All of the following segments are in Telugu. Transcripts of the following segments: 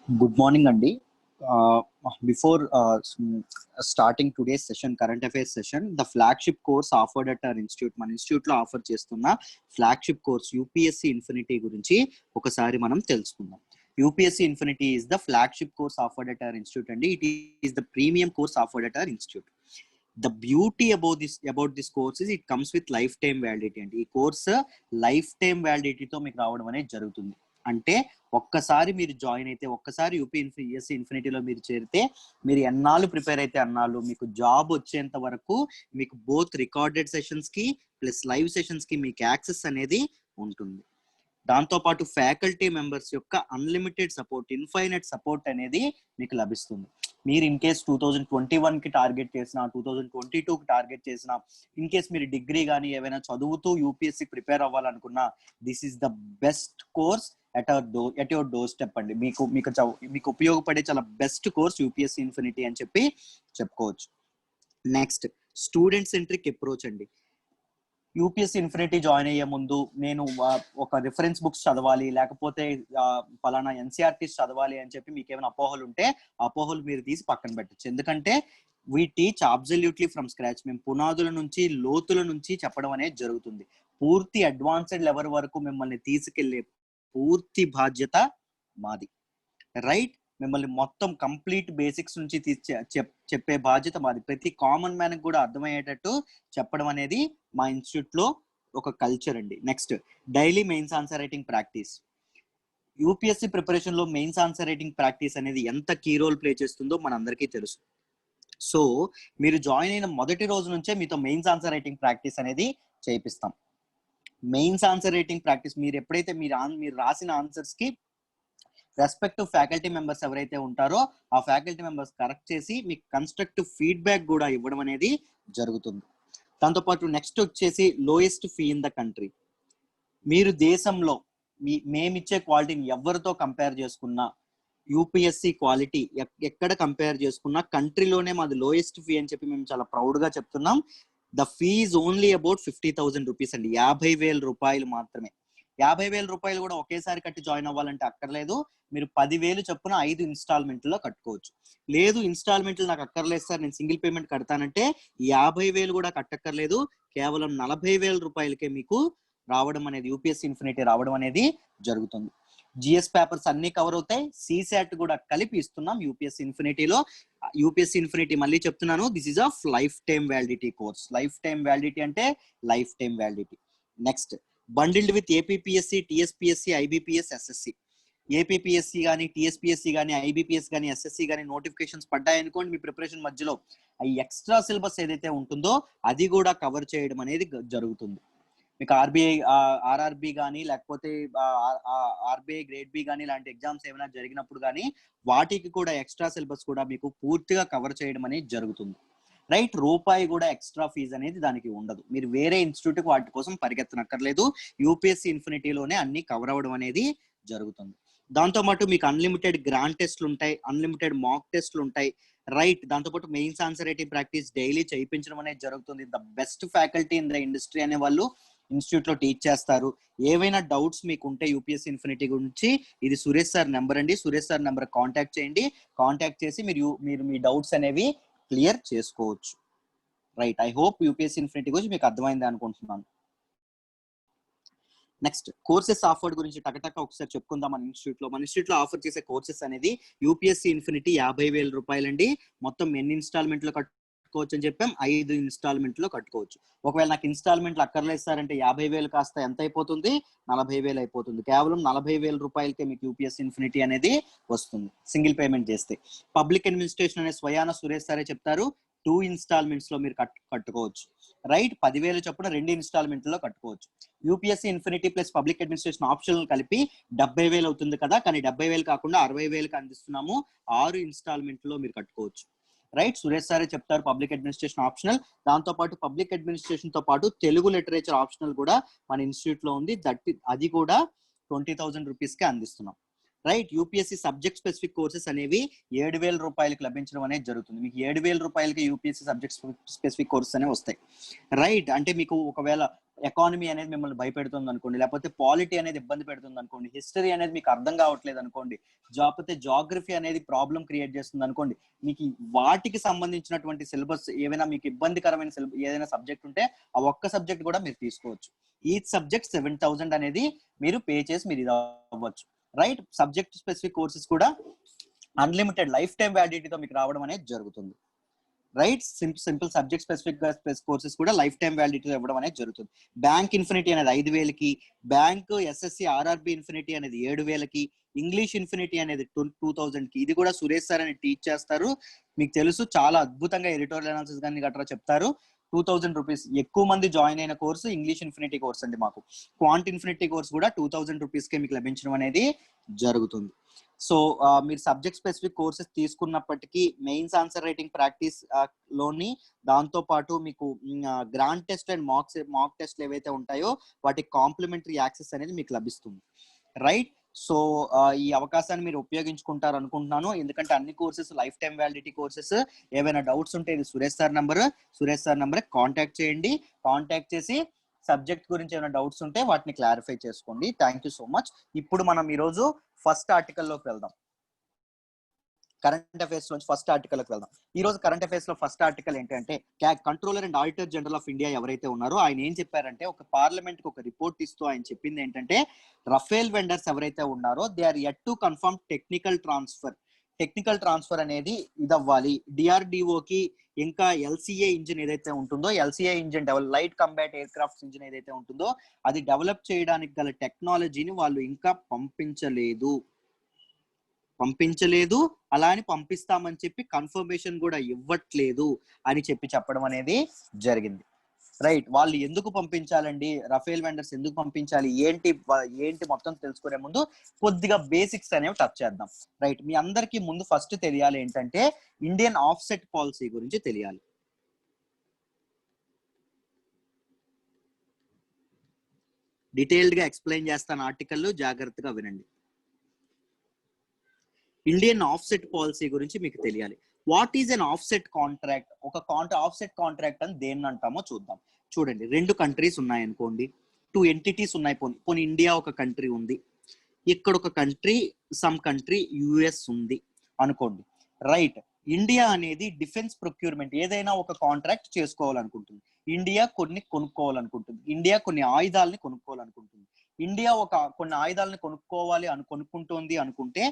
Good morning, Andy. Before starting today's session, current affairs session, the flagship course offered at our institute, మన ఇన్స్టిట్యూట్ లో ఆఫర్ చేస్తున్న ఫ్లాగ్షిప్ కోర్స్ యూపీఎస్సీ ఇన్ఫినిటీ గురించి ఒకసారి మనం తెలుసుకుందాం. UPSC infinity is the flagship course offered at our institute అండి. It is the premium course offered at our institute. The beauty about this course is it comes with lifetime validity అండి. ఈ కోర్స్ లైఫ్ టైం వ్యాలిడిటీతో మీకు రావడం అనేది జరుగుతుంది. అంటే ఒక్కసారి మీరు జాయిన్ అయితే, ఒక్కసారి యూపీఎస్సీ ఇన్ఫినిటీలో మీరు చేరితే, మీరు ఎన్నాళ్ళు ప్రిపేర్ అయితే అన్నాళ్ళు మీకు జాబ్ వచ్చేంత వరకు మీకు బోత్ రికార్డెడ్ సెషన్స్ కి ప్లస్ లైవ్ సెషన్స్ కి మీకు యాక్సెస్ అనేది ఉంటుంది. దాంతోపాటు ఫ్యాకల్టీ మెంబర్స్ యొక్క అన్లిమిటెడ్ సపోర్ట్, ఇన్ఫైనైట్ సపోర్ట్ అనేది మీకు లభిస్తుంది. మీరు ఇన్ కేస్ 2021 కి టార్గెట్ చేసిన, 2022 కి టార్గెట్ చేసిన, ఇన్ కేస్ మీరు డిగ్రీ కానీ ఏమైనా చదువుతూ యూపీఎస్సీ ప్రిపేర్ అవ్వాలనుకున్నా, this is the best course at your doorstep అండి. మీకు ఉపయోగపడే చాలా బెస్ట్ కోర్స్ యూపీఎస్సీ ఇన్ఫినిటీ అని చెప్పి చెప్పుకోవచ్చు. నెక్స్ట్, స్టూడెంట్ సెంట్రిక్ అప్రోచ్ అండి. యూపీఎస్సీ ఇన్ఫినిటీ జాయిన్ అయ్యే ముందు నేను ఒక రిఫరెన్స్ బుక్స్ చదవాలి, లేకపోతే పలానా ఎన్సీఆర్టీస్ చదవాలి అని చెప్పి మీకు ఏమైనా అపోహలు ఉంటే అపోహలు మీరు తీసి పక్కన పెట్టచ్చు. ఎందుకంటే we teach absolutely from scratch. మేము పునాదుల నుంచి లోతుల నుంచి చెప్పడం అనేది జరుగుతుంది. పూర్తి అడ్వాన్స్డ్ లెవెల్ వరకు మిమ్మల్ని తీసుకెళ్లే పూర్తి బాధ్యత మాది. రైట్, మిమ్మల్ని మొత్తం కంప్లీట్ బేసిక్స్ నుంచి చెప్పే బాధ్యత మాది. ప్రతి కామన్ మ్యాన్ కూడా అర్థమయ్యేటట్టు చెప్పడం అనేది మా ఇన్స్టిట్యూట్ లో ఒక కల్చర్ అండి. Next, daily mains answer writing practice. UPSC preparation లో మెయిన్స్ ఆన్సర్ రైటింగ్ ప్రాక్టీస్ అనేది ఎంత కీ రోల్ ప్లే చేస్తుందో మనందరికీ తెలుసు. సో మీరు జాయిన్ అయిన మొదటి రోజు నుంచే మీతో మెయిన్స్ ఆన్సర్ రైటింగ్ ప్రాక్టీస్ అనేది చేయిస్తాం. మెయిన్స్ ఆన్సర్ రైటింగ్ ప్రాక్టీస్ మీరు ఎప్పుడైతే మీరు రాసిన ఆన్సర్స్ కి రెస్పెక్టివ్ ఫ్యాకల్టీ మెంబర్స్ ఎవరైతే ఉంటారో ఆ ఫ్యాకల్టీ మెంబర్స్ కరెక్ట్ చేసి మీకు కన్స్ట్రక్టివ్ ఫీడ్బ్యాక్ కూడా ఇవ్వడం అనేది జరుగుతుంది. దాంతోపాటు నెక్స్ట్ వచ్చేసి lowest fee in the country. మీరు దేశంలో మేమిచ్చే క్వాలిటీని ఎవరితో కంపేర్ చేసుకున్నా, యూపీఎస్సీ క్వాలిటీ ఎక్కడ కంపేర్ చేసుకున్నా కంట్రీలోనే మాది లోయెస్ట్ ఫీ అని చెప్పి మేము చాలా ప్రౌడ్ గా చెప్తున్నాం. The fee is only about 50,000 rupees అండి. 50,000 రూపాయలు మాత్రమే. 50,000 రూపాయలు కూడా ఒకేసారి కట్టి జాయిన్ అవ్వాలంటే అక్కర్లేదు. మీరు 10,000 చొప్పున 5 ఇన్స్టాల్మెంట్లో కట్టుకోవచ్చు. లేదు ఇన్స్టాల్మెంట్లు నాకు అక్కర్లేదు సార్, నేను సింగిల్ పేమెంట్ కడతానంటే 50,000 కూడా కట్టక్కర్లేదు. కేవలం 40,000 రూపాయలకే మీకు రావడం అనేది, యూపీఎస్సీ ఇన్ఫినిటీ రావడం అనేది జరుగుతుంది. జిఎస్ పేపర్స్ అన్ని కవర్ అవుతాయి. సిసాట్ కూడా కలిపి ఇస్తున్నాం యూపీఎస్సీ ఇన్ఫినిటీలో. యూపీఎస్సీ ఇన్ఫినిటీ మళ్ళీ చెప్తున్నాను, this is of lifetime validity course. Lifetime validity అంటే lifetime validity. Next, bundled with APPSC, TSPSC, IBPS, SSC. APPSC కానీ, టీఎస్పీఎస్సీ కానీ, ఐబీపీఎస్ కానీ, ఎస్ఎస్సి కానీ నోటిఫికేషన్స్ పడ్డాయనుకోండి, మీ ప్రిపరేషన్ మధ్యలో ఈ ఎక్స్ట్రా సిలబస్ ఏదైతే ఉంటుందో అది కూడా కవర్ చేయడం అనేది జరుగుతుంది. మీకు ఆర్ఆర్బి కానీ, లేకపోతే ఆర్బీఐ గ్రేడ్ బి కానీ ఇలాంటి ఎగ్జామ్స్ ఏమైనా జరిగినప్పుడు కానీ వాటికి కూడా ఎక్స్ట్రా సిలబస్ కూడా మీకు పూర్తిగా కవర్ చేయడం అనేది జరుగుతుంది. రైట్, రూపాయి కూడా ఎక్స్ట్రా ఫీజు అనేది దానికి ఉండదు. మీరు వేరే ఇన్స్టిట్యూట్ వాటి కోసం పరిగెత్తనక్కర్లేదు. యూపీఎస్సీ ఇన్ఫినిటీలోనే అన్ని కవర్ అవ్వడం అనేది జరుగుతుంది. దాంతోపాటు మీకు అన్లిమిటెడ్ గ్రాండ్ టెస్ట్లు ఉంటాయి, అన్లిమిటెడ్ మాక్ టెస్ట్లు ఉంటాయి. రైట్, దాంతోపాటు mains answer writing practice daily చేయించడం అనేది జరుగుతుంది. The best faculty in the industry అనే వాళ్ళు ఇన్స్టిట్యూట్ లో టీచ్ చేస్తారు. ఏవైనా డౌట్స్ మీకు ఉంటే యూపీఎస్సీ ఇన్ఫినిటీ గురించి, ఇది సురేష్ సార్ నెంబర్ అండి. సురేష్ సార్ నెంబర్ కాంటాక్ట్ చేయండి. కాంటాక్ట్ చేసి మీరు మీ డౌట్స్ అనేవి క్లియర్ చేసుకోవచ్చు. Right, I hope UPSC infinity గురించి మీకు అర్థమైంది అనుకుంటున్నాను. నెక్స్ట్, కోర్సెస్ ఆఫర్డ్ గురించి టకటక ఒకసారి చెప్పుకుందాం. మన ఇన్స్టిట్యూట్ లో ఆఫర్ చేసే కోర్సెస్ అనేది యూపీఎస్సీ ఇన్ఫినిటీ 50,000 రూపాయలండి. మొత్తం ఎన్ని ఇన్స్టాల్మెంట్లో కట్టుకోవచ్చు అని చెప్పాం, 5 ఇన్స్టాల్మెంట్లో కట్టుకోవచ్చు. ఒకవేళ నాకు ఇన్స్టాల్మెంట్లు అక్కర్లేదు సార్ అంటే 50,000 కాస్త ఎంత అయిపోతుంది, 40,000 అయిపోతుంది. కేవలం 40,000 రూపాయలకే మీకు యూపీఎస్సీ ఇన్ఫినిటీ అనేది వస్తుంది సింగిల్ పేమెంట్ చేస్తే. పబ్లిక్ అడ్మినిస్ట్రేషన్ అనే స్వయాన సురేష్ సారే చెప్తారు, 2 ఇన్స్టాల్మెంట్స్ లో మీరు కట్టుకోవచ్చు. రైట్, 10,000 చొప్పున 2 ఇన్స్టాల్మెంట్లో కట్టుకోవచ్చు. UPSC infinity plus public administration optional కలిపి 70,000 అవుతుంది కదా, కానీ 70,000 కాకుండా 60,000కి అందిస్తున్నాము. 6 ఇన్స్టాల్మెంట్లో మీరు కట్టుకోవచ్చు. రైట్, సురేష్ సారే చెప్తారు పబ్లిక్ అడ్మినిస్ట్రేషన్ ఆప్షనల్. దాంతో పాటు పబ్లిక్ అడ్మినిస్ట్రేషన్ తో పాటు తెలుగు లిటరేచర్ ఆప్షనల్ కూడా మన ఇన్స్టిట్యూట్ లో ఉంది. అది కూడా 20,000 రూపీస్ కి అందిస్తున్నాం. Right. UPSC subject specific courses అనేవి 7,000 రూపాయలకి లభించడం అనేది జరుగుతుంది. మీకు 7,000 రూపాయలకి యూపీఎస్సీ సబ్జెక్ట్ స్పెసిఫిక్ కోర్సెస్ అనేవి వస్తాయి. రైట్. అంటే మీకు ఒకవేళ ఎకానమీ అనేది మిమ్మల్ని భయపెడుతుంది అనుకోండి, లేకపోతే పాలిటీ అనేది ఇబ్బంది పెడుతుంది అనుకోండి, హిస్టరీ అనేది మీకు అర్థం కావట్లేదు అనుకోండి, లేకపోతే జాగ్రఫీ అనేది ప్రాబ్లం క్రియేట్ చేస్తుంది అనుకోండి, మీకు వాటికి సంబంధించినటువంటి సిలబస్ ఏమైనా మీకు ఇబ్బందికరమైన ఏదైనా సబ్జెక్ట్ ఉంటే ఆ ఒక్క సబ్జెక్ట్ కూడా మీరు తీసుకోవచ్చు. ఈచ్ సబ్జెక్ట్ 7,000 అనేది మీరు పే చేసి మీరు ఇది అవ్వచ్చు. రైట్. సబ్జెక్ట్ స్పెసిఫిక్ కోర్సెస్ కూడా అన్లిమిటెడ్ లైఫ్ టైం వ్యాలిడిటీతో మీకు రావడం అనేది జరుగుతుంది. Right. Simple subject specific courses కూడా లైఫ్ టైం వ్యాలిడిటీతో ఇవ్వడం అనేది జరుగుతుంది. బ్యాంక్ ఇన్ఫినిటీ అనేది 5,000కి, బ్యాంక్ ఎస్ఎస్సి ఆర్ఆర్బి ఇన్ఫినిటీ అనేది 7,000కి, ఇంగ్లీష్ ఇన్ఫినిటీ అనేది 2,000కి. ఇది కూడా సురేష్ సార్ అని టీచ్ చేస్తారు. మీకు తెలుసు, చాలా అద్భుతంగా ఎడిటోరియల్ అనాలిసిస్ కానీ గట్రా చెప్తారు. 2,000 రూపీస్. ఎక్కువ మంది జాయిన్ అయిన కోర్సు ఇంగ్లీష్ ఇన్ఫినిటీ కోర్స్ అండి. మాకు క్వాంట్ ఇన్ఫినిటీ కోర్స్ కూడా 2,000 రూపీస్కే మీకు లభించడం అనేది జరుగుతుంది. సో మీరు సబ్జెక్ట్ స్పెసిఫిక్ కోర్సెస్ తీసుకున్నప్పటికీ మెయిన్స్ ఆన్సర్ రైటింగ్ ప్రాక్టీస్ లోని దాంతో పాటు మీకు గ్రాండ్ టెస్ట్ అండ్ మాక్ టెస్ట్లు ఏవైతే ఉంటాయో వాటికి కాంప్లిమెంటరీ యాక్సెస్ అనేది మీకు లభిస్తుంది. రైట్. సో ఈ అవకాశాన్ని మీరు ఉపయోగించుకుంటారు అనుకుంటున్నాను. ఎందుకంటే అన్ని courses life time validity courses. ఏవైనా డౌట్స్ ఉంటే ఇది సురేష్ సార్ నంబర్ కాంటాక్ట్ చేయండి. కాంటాక్ట్ చేసి సబ్జెక్ట్ గురించి ఏమైనా డౌట్స్ ఉంటే వాటిని క్లారిఫై చేసుకోండి. Thank you so much. ఇప్పుడు మనం ఈరోజు ఫస్ట్ ఆర్టికల్లోకి వెళ్దాం. కరెంట్ అఫైర్స్ నుంచి ఫస్ట్ ఆర్టికల్కి వెళ్దాం. ఈ రోజు కరెంట్ అఫైర్స్ లో ఫస్ట్ ఆర్టికల్ ఏంటంటే controller and auditor general of India ఎవరైతే ఉన్నారో ఆయన ఏం చెప్పారంటే, ఒక పార్లమెంట్ కి ఒక రిపోర్ట్ ఇస్తూ ఆయన చెప్పింది ఏంటంటే, రఫేల్ వెండర్స్ ఎవరైతే ఉన్నారో they are yet to confirm technical transfer అనేది ఇదవ్వాలి. డిఆర్డిఓకి ఇంకా ఎల్సిఏ ఇంజిన్ ఏదైతే ఉంటుందో, LCA engine light combat aircraft engine ఏదైతే ఉంటుందో అది డెవలప్ చేయడానికి గల టెక్నాలజీని వాళ్ళు ఇంకా పంపించలేదు. అలా అని పంపిస్తామని చెప్పి కన్ఫర్మేషన్ కూడా ఇవ్వట్లేదు అని చెప్పడం అనేది జరిగింది. రైట్. వాళ్ళు ఎందుకు పంపించాలండి, రఫేల్ వెండర్స్ ఎందుకు పంపించాలి, ఏంటి మొత్తం తెలుసుకునే ముందు కొద్దిగా బేసిక్స్ అనేవి టచ్ చేద్దాం. రైట్. మీ అందరికీ ముందు ఫస్ట్ తెలియాలి ఏంటంటే, ఇండియన్ ఆఫ్సెట్ పాలసీ గురించి తెలియాలి. డీటెయిల్డ్ గా ఎక్స్ప్లెయిన్ చేస్తాను ఆర్టికల్, జాగ్రత్తగా వినండి. ఇండియన్ ఆఫ్సెట్ పాలసీ గురించి మీకు తెలియాలి. What is an offset contract? Offset contract అని దేన్ని అంటామో చూద్దాం. చూడండి, 2 కంట్రీస్ ఉన్నాయనుకోండి, 2 ఎంటిటీస్ ఉన్నాయి. పోనీ ఇండియా ఒక కంట్రీ ఉంది, ఇక్కడ ఒక కంట్రీ సమ్ కంట్రీ యుఎస్ ఉంది అనుకోండి. రైట్. ఇండియా అనేది డిఫెన్స్ ప్రొక్యూర్మెంట్ ఏదైనా ఒక కాంట్రాక్ట్ చేసుకోవాలనుకుంటుంది. ఇండియా కొన్ని కొనుక్కోవాలనుకుంటుంది. ఇండియా కొన్ని ఆయుధాలని కొనుక్కోవాలనుకుంటుంది. ఇండియా కొన్ని ఆయుధాలను కొనుక్కుంటుంది అనుకుంటే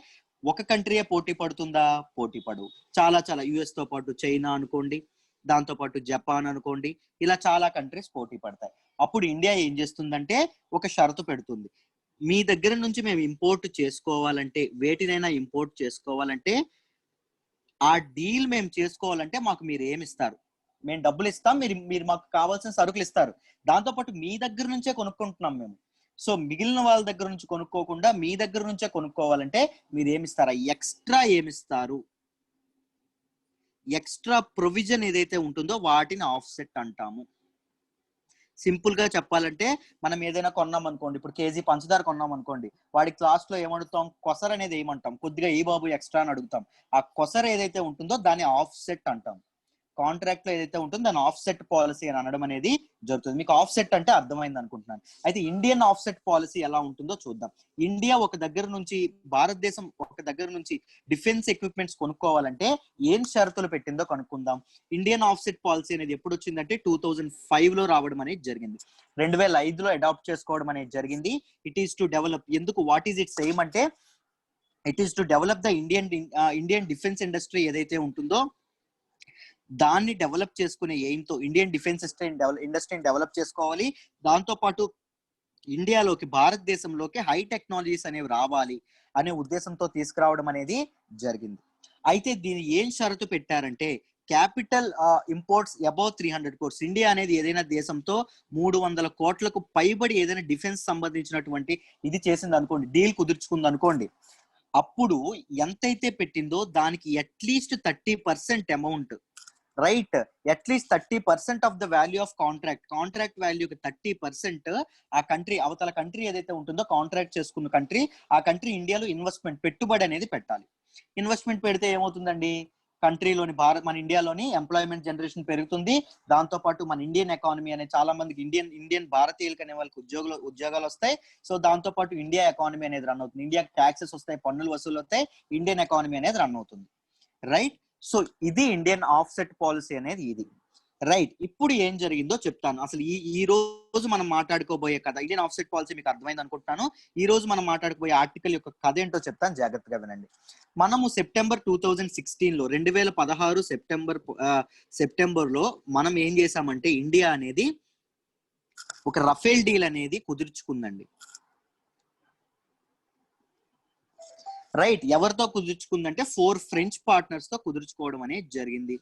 ఒక కంట్రీయే పోటీ పడుతుందా? పోటీ పడవు. చాలా యుఎస్ తో పాటు చైనా అనుకోండి, దాంతో పాటు జపాన్ అనుకోండి, ఇలా చాలా కంట్రీస్ పోటీ పడతాయి. అప్పుడు ఇండియా ఏం చేస్తుందంటే ఒక షరతు పెడుతుంది. మీ దగ్గర నుంచి మేము ఇంపోర్ట్ చేసుకోవాలంటే, వేటినైనా ఇంపోర్ట్ చేసుకోవాలంటే, ఆ డీల్ మేము చేసుకోవాలంటే మాకు మీరు ఏమి ఇస్తారు? మేము డబ్బులు ఇస్తాం, మీరు మాకు కావాల్సిన సరుకులు ఇస్తారు. దాంతో పాటు మీ దగ్గర నుంచే కొనుక్కుంటున్నాం మేము. సో మిగిలిన వాళ్ళ దగ్గర నుంచి కొనుక్కోకుండా మీ దగ్గర నుంచే కొనుక్కోవాలంటే మీరు ఏమిస్తారా? ఎక్స్ట్రా ఏమిస్తారు? ఎక్స్ట్రా ప్రొవిజన్ ఏదైతే ఉంటుందో వాటిని ఆఫ్సెట్ అంటాము. సింపుల్ గా చెప్పాలంటే, మనం ఏదైనా కొన్నాం అనుకోండి, ఇప్పుడు కేజీ పంచదార కొన్నాం అనుకోండి, వాడి క్లాస్ లో ఏమడుగుతాం? కొసర అనేది ఏమంటాం? కొద్దిగా ఈ బాబు ఎక్స్ట్రా అని అడుగుతాం. ఆ కొసర ఏదైతే ఉంటుందో దాన్ని ఆఫ్సెట్ అంటాం. కాంట్రాక్ట్ లో ఏదైతే ఉంటుందో దాని ఆఫ్సెట్ పాలసీ అని అనడం అనేది జరుగుతుంది. మీకు ఆఫ్సెట్ అంటే అర్థమైంది అనుకుంటున్నాను. అయితే ఇండియన్ ఆఫ్సెట్ పాలసీ ఎలా ఉంటుందో చూద్దాం. ఇండియా భారతదేశం ఒక దగ్గర నుంచి డిఫెన్స్ ఎక్విప్మెంట్స్ కొనుక్కోవాలంటే ఏం షరతులు పెట్టిందో కనుక్కుందాం. ఇండియన్ ఆఫ్సెట్ పాలసీ అనేది ఎప్పుడు వచ్చిందంటే 2005లో రావడం అనేది జరిగింది. 2005లో అడాప్ట్ చేసుకోవడం అనేది జరిగింది. ఇట్ ఈస్ టు డెవలప్, ఎందుకు, వాట్ ఈస్ ఇట్స్ ఎయిమ్ అంటే, it is to develop the Indian defence industry ఏదైతే ఉంటుందో దాన్ని డెవలప్ చేసుకునే ఎయిమ్తో ఇండియన్ డిఫెన్స్ ఇండస్ట్రీని డెవలప్ చేసుకోవాలి. దాంతో పాటు ఇండియాలోకి, భారతదేశంలోకి హై టెక్నాలజీస్ అనేవి రావాలి అనే ఉద్దేశంతో తీసుకురావడం అనేది జరిగింది. అయితే దీని ఏం షరతు పెట్టారంటే, capital imports above 300 crores. India అనేది ఏదైనా దేశంతో 300 కోట్లకు పైబడి ఏదైనా డిఫెన్స్ సంబంధించినటువంటి ఇది చేసింది అనుకోండి, డీల్ కుదుర్చుకుంది అనుకోండి, అప్పుడు ఎంతైతే పెట్టిందో దానికి at least 30% amount right. At least 30% of the value of contract వాల్యూకి 30% ఆ కంట్రీ, అవతల కంట్రీ ఏదైతే ఉంటుందో కాంట్రాక్ట్ చేసుకున్న కంట్రీ, ఆ కంట్రీ ఇండియాలో పెట్టుబడి అనేది పెట్టాలి. ఇన్వెస్ట్మెంట్ పెడితే ఏమవుతుందండి, కంట్రీలోని మన ఇండియాలోని ఎంప్లాయ్మెంట్ జనరేషన్ పెరుగుతుంది. దాంతో పాటు మన ఇండియన్ ఎకానమీ అనే చాలా మందికి ఇండియన్ భారతీయులకు అనే వాళ్ళకి ఉద్యోగాలు వస్తాయి. సో దాంతో పాటు ఇండియా ఎకానమీ అనేది రన్ అవుతుంది. ఇండియాకి ట్యాక్సెస్ వస్తాయి, పన్నులు వసూలు అవుతాయి, ఇండియన్ ఎకానమీ అనేది రన్ అవుతుంది. రైట్. సో ఇది ఇండియన్ ఆఫ్సెట్ పాలసీ అనేది ఇది. రైట్. ఇప్పుడు ఏం జరిగిందో చెప్తాను. అసలు ఈ రోజు మనం మాట్లాడుకోబోయే కథ, ఇండియన్ ఆఫ్సెట్ పాలసీ మీకు అర్థమైంది అనుకుంటున్నాను. ఈ రోజు మనం మాట్లాడుకోబోయే ఆర్టికల్ యొక్క కథ ఏంటో చెప్తాను, జాగ్రత్తగా వినండి. మనము సెప్టెంబర్ 2016లో 2016 సెప్టెంబర్ లో మనం ఏం చేసామంటే, ఇండియా అనేది ఒక రఫేల్ డీల్ అనేది కుదుర్చుకుందండి. రైట్. ఎవరితో కుదుర్చుకుందంటే 4 ఫ్రెంచ్ పార్ట్నర్స్ తో కుదుర్చుకోవడం అనేది జరిగింది.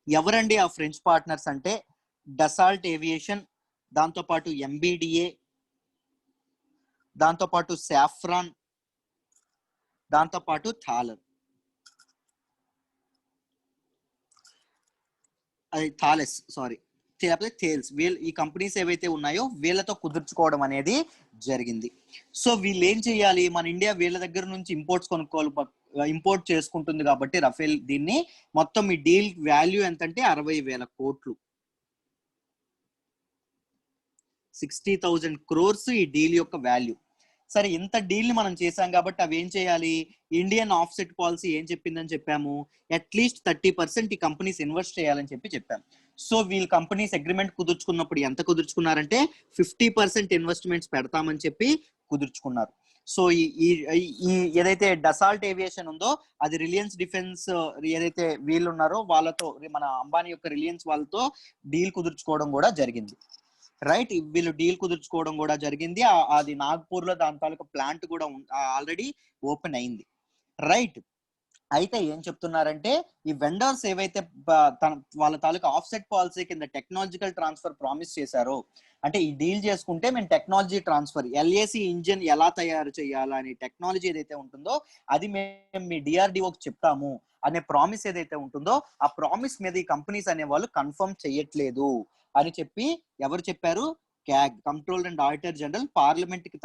ఎవరండి ఆ ఫ్రెంచ్ పార్ట్నర్స్ అంటే, డసాల్ట్ ఏవియేషన్, దాంతో పాటు ఎంబిడిఏ, దాంతో పాటు సాఫ్రాన్, దాంతో పాటు థేల్స్. ఈ కంపెనీస్ ఏవైతే ఉన్నాయో వీళ్ళతో కుదుర్చుకోవడం అనేది జరిగింది. సో వీళ్ళు ఏం చేయాలి, మన ఇండియా వీళ్ళ దగ్గర నుంచి ఇంపోర్ట్ చేసుకుంటుంది కాబట్టి రఫేల్ దీన్ని, మొత్తం ఈ డీల్ వాల్యూ ఎంతంటే 60,000 కోట్లు, 60,000 crores ఈ డీల్ యొక్క వాల్యూ. సరే, ఇంత డీల్ ని మనం చేసాం కాబట్టి అవి ఏం చేయాలి, ఇండియన్ ఆఫ్సెట్ పాలసీ ఏం చెప్పిందని చెప్పాము, అట్లీస్ట్ 30% ఈ కంపెనీస్ ఇన్వెస్ట్ చేయాలని చెప్పాము. సో వీళ్ళు కంపెనీస్ అగ్రిమెంట్ కుదుర్చుకున్నప్పుడు ఎంత కుదుర్చుకున్నారంటే 50% ఇన్వెస్ట్మెంట్స్ పెడతామని చెప్పి కుదుర్చుకున్నారు. సో ఈ ఏదైతే డసాల్ట్ ఏవియేషన్ ఉందో అది రిలయన్స్ డిఫెన్స్ ఏదైతే వీళ్ళు ఉన్నారో వాళ్ళతో, మన అంబానీ యొక్క రిలయన్స్ వాళ్ళతో డీల్ కుదుర్చుకోవడం కూడా జరిగింది. రైట్. వీళ్ళు డీల్ కుదుర్చుకోవడం కూడా జరిగింది. అది నాగ్పూర్ లో దాని తాలూకా ప్లాంట్ కూడా ఆల్రెడీ ఓపెన్ అయింది. రైట్. అయితే ఏం చెప్తున్నారంటే, ఈ వెండర్స్ ఏవైతే వాళ్ళ తాలూకా ఆఫ్సెట్ పాలసీ కింద టెక్నాలజికల్ ట్రాన్స్ఫర్ ప్రామిస్ చేశారో, అంటే ఈ డీల్ చేసుకుంటే మేము టెక్నాలజీ ట్రాన్స్ఫర్, ఎల్ఏసి ఇంజిన్ ఎలా తయారు చేయాలా అనే టెక్నాలజీ ఏదైతే ఉంటుందో అది మేము మీ డిఆర్డిఓకి చెప్తాము అనే ప్రామిస్ ఏదైతే ఉంటుందో, ఆ ప్రామిస్ మీద ఈ కంపెనీస్ అనే వాళ్ళు కన్ఫర్మ్ చేయట్లేదు అని చెప్పి ఎవరు చెప్పారు, CAG, controller and auditor general, parliament కి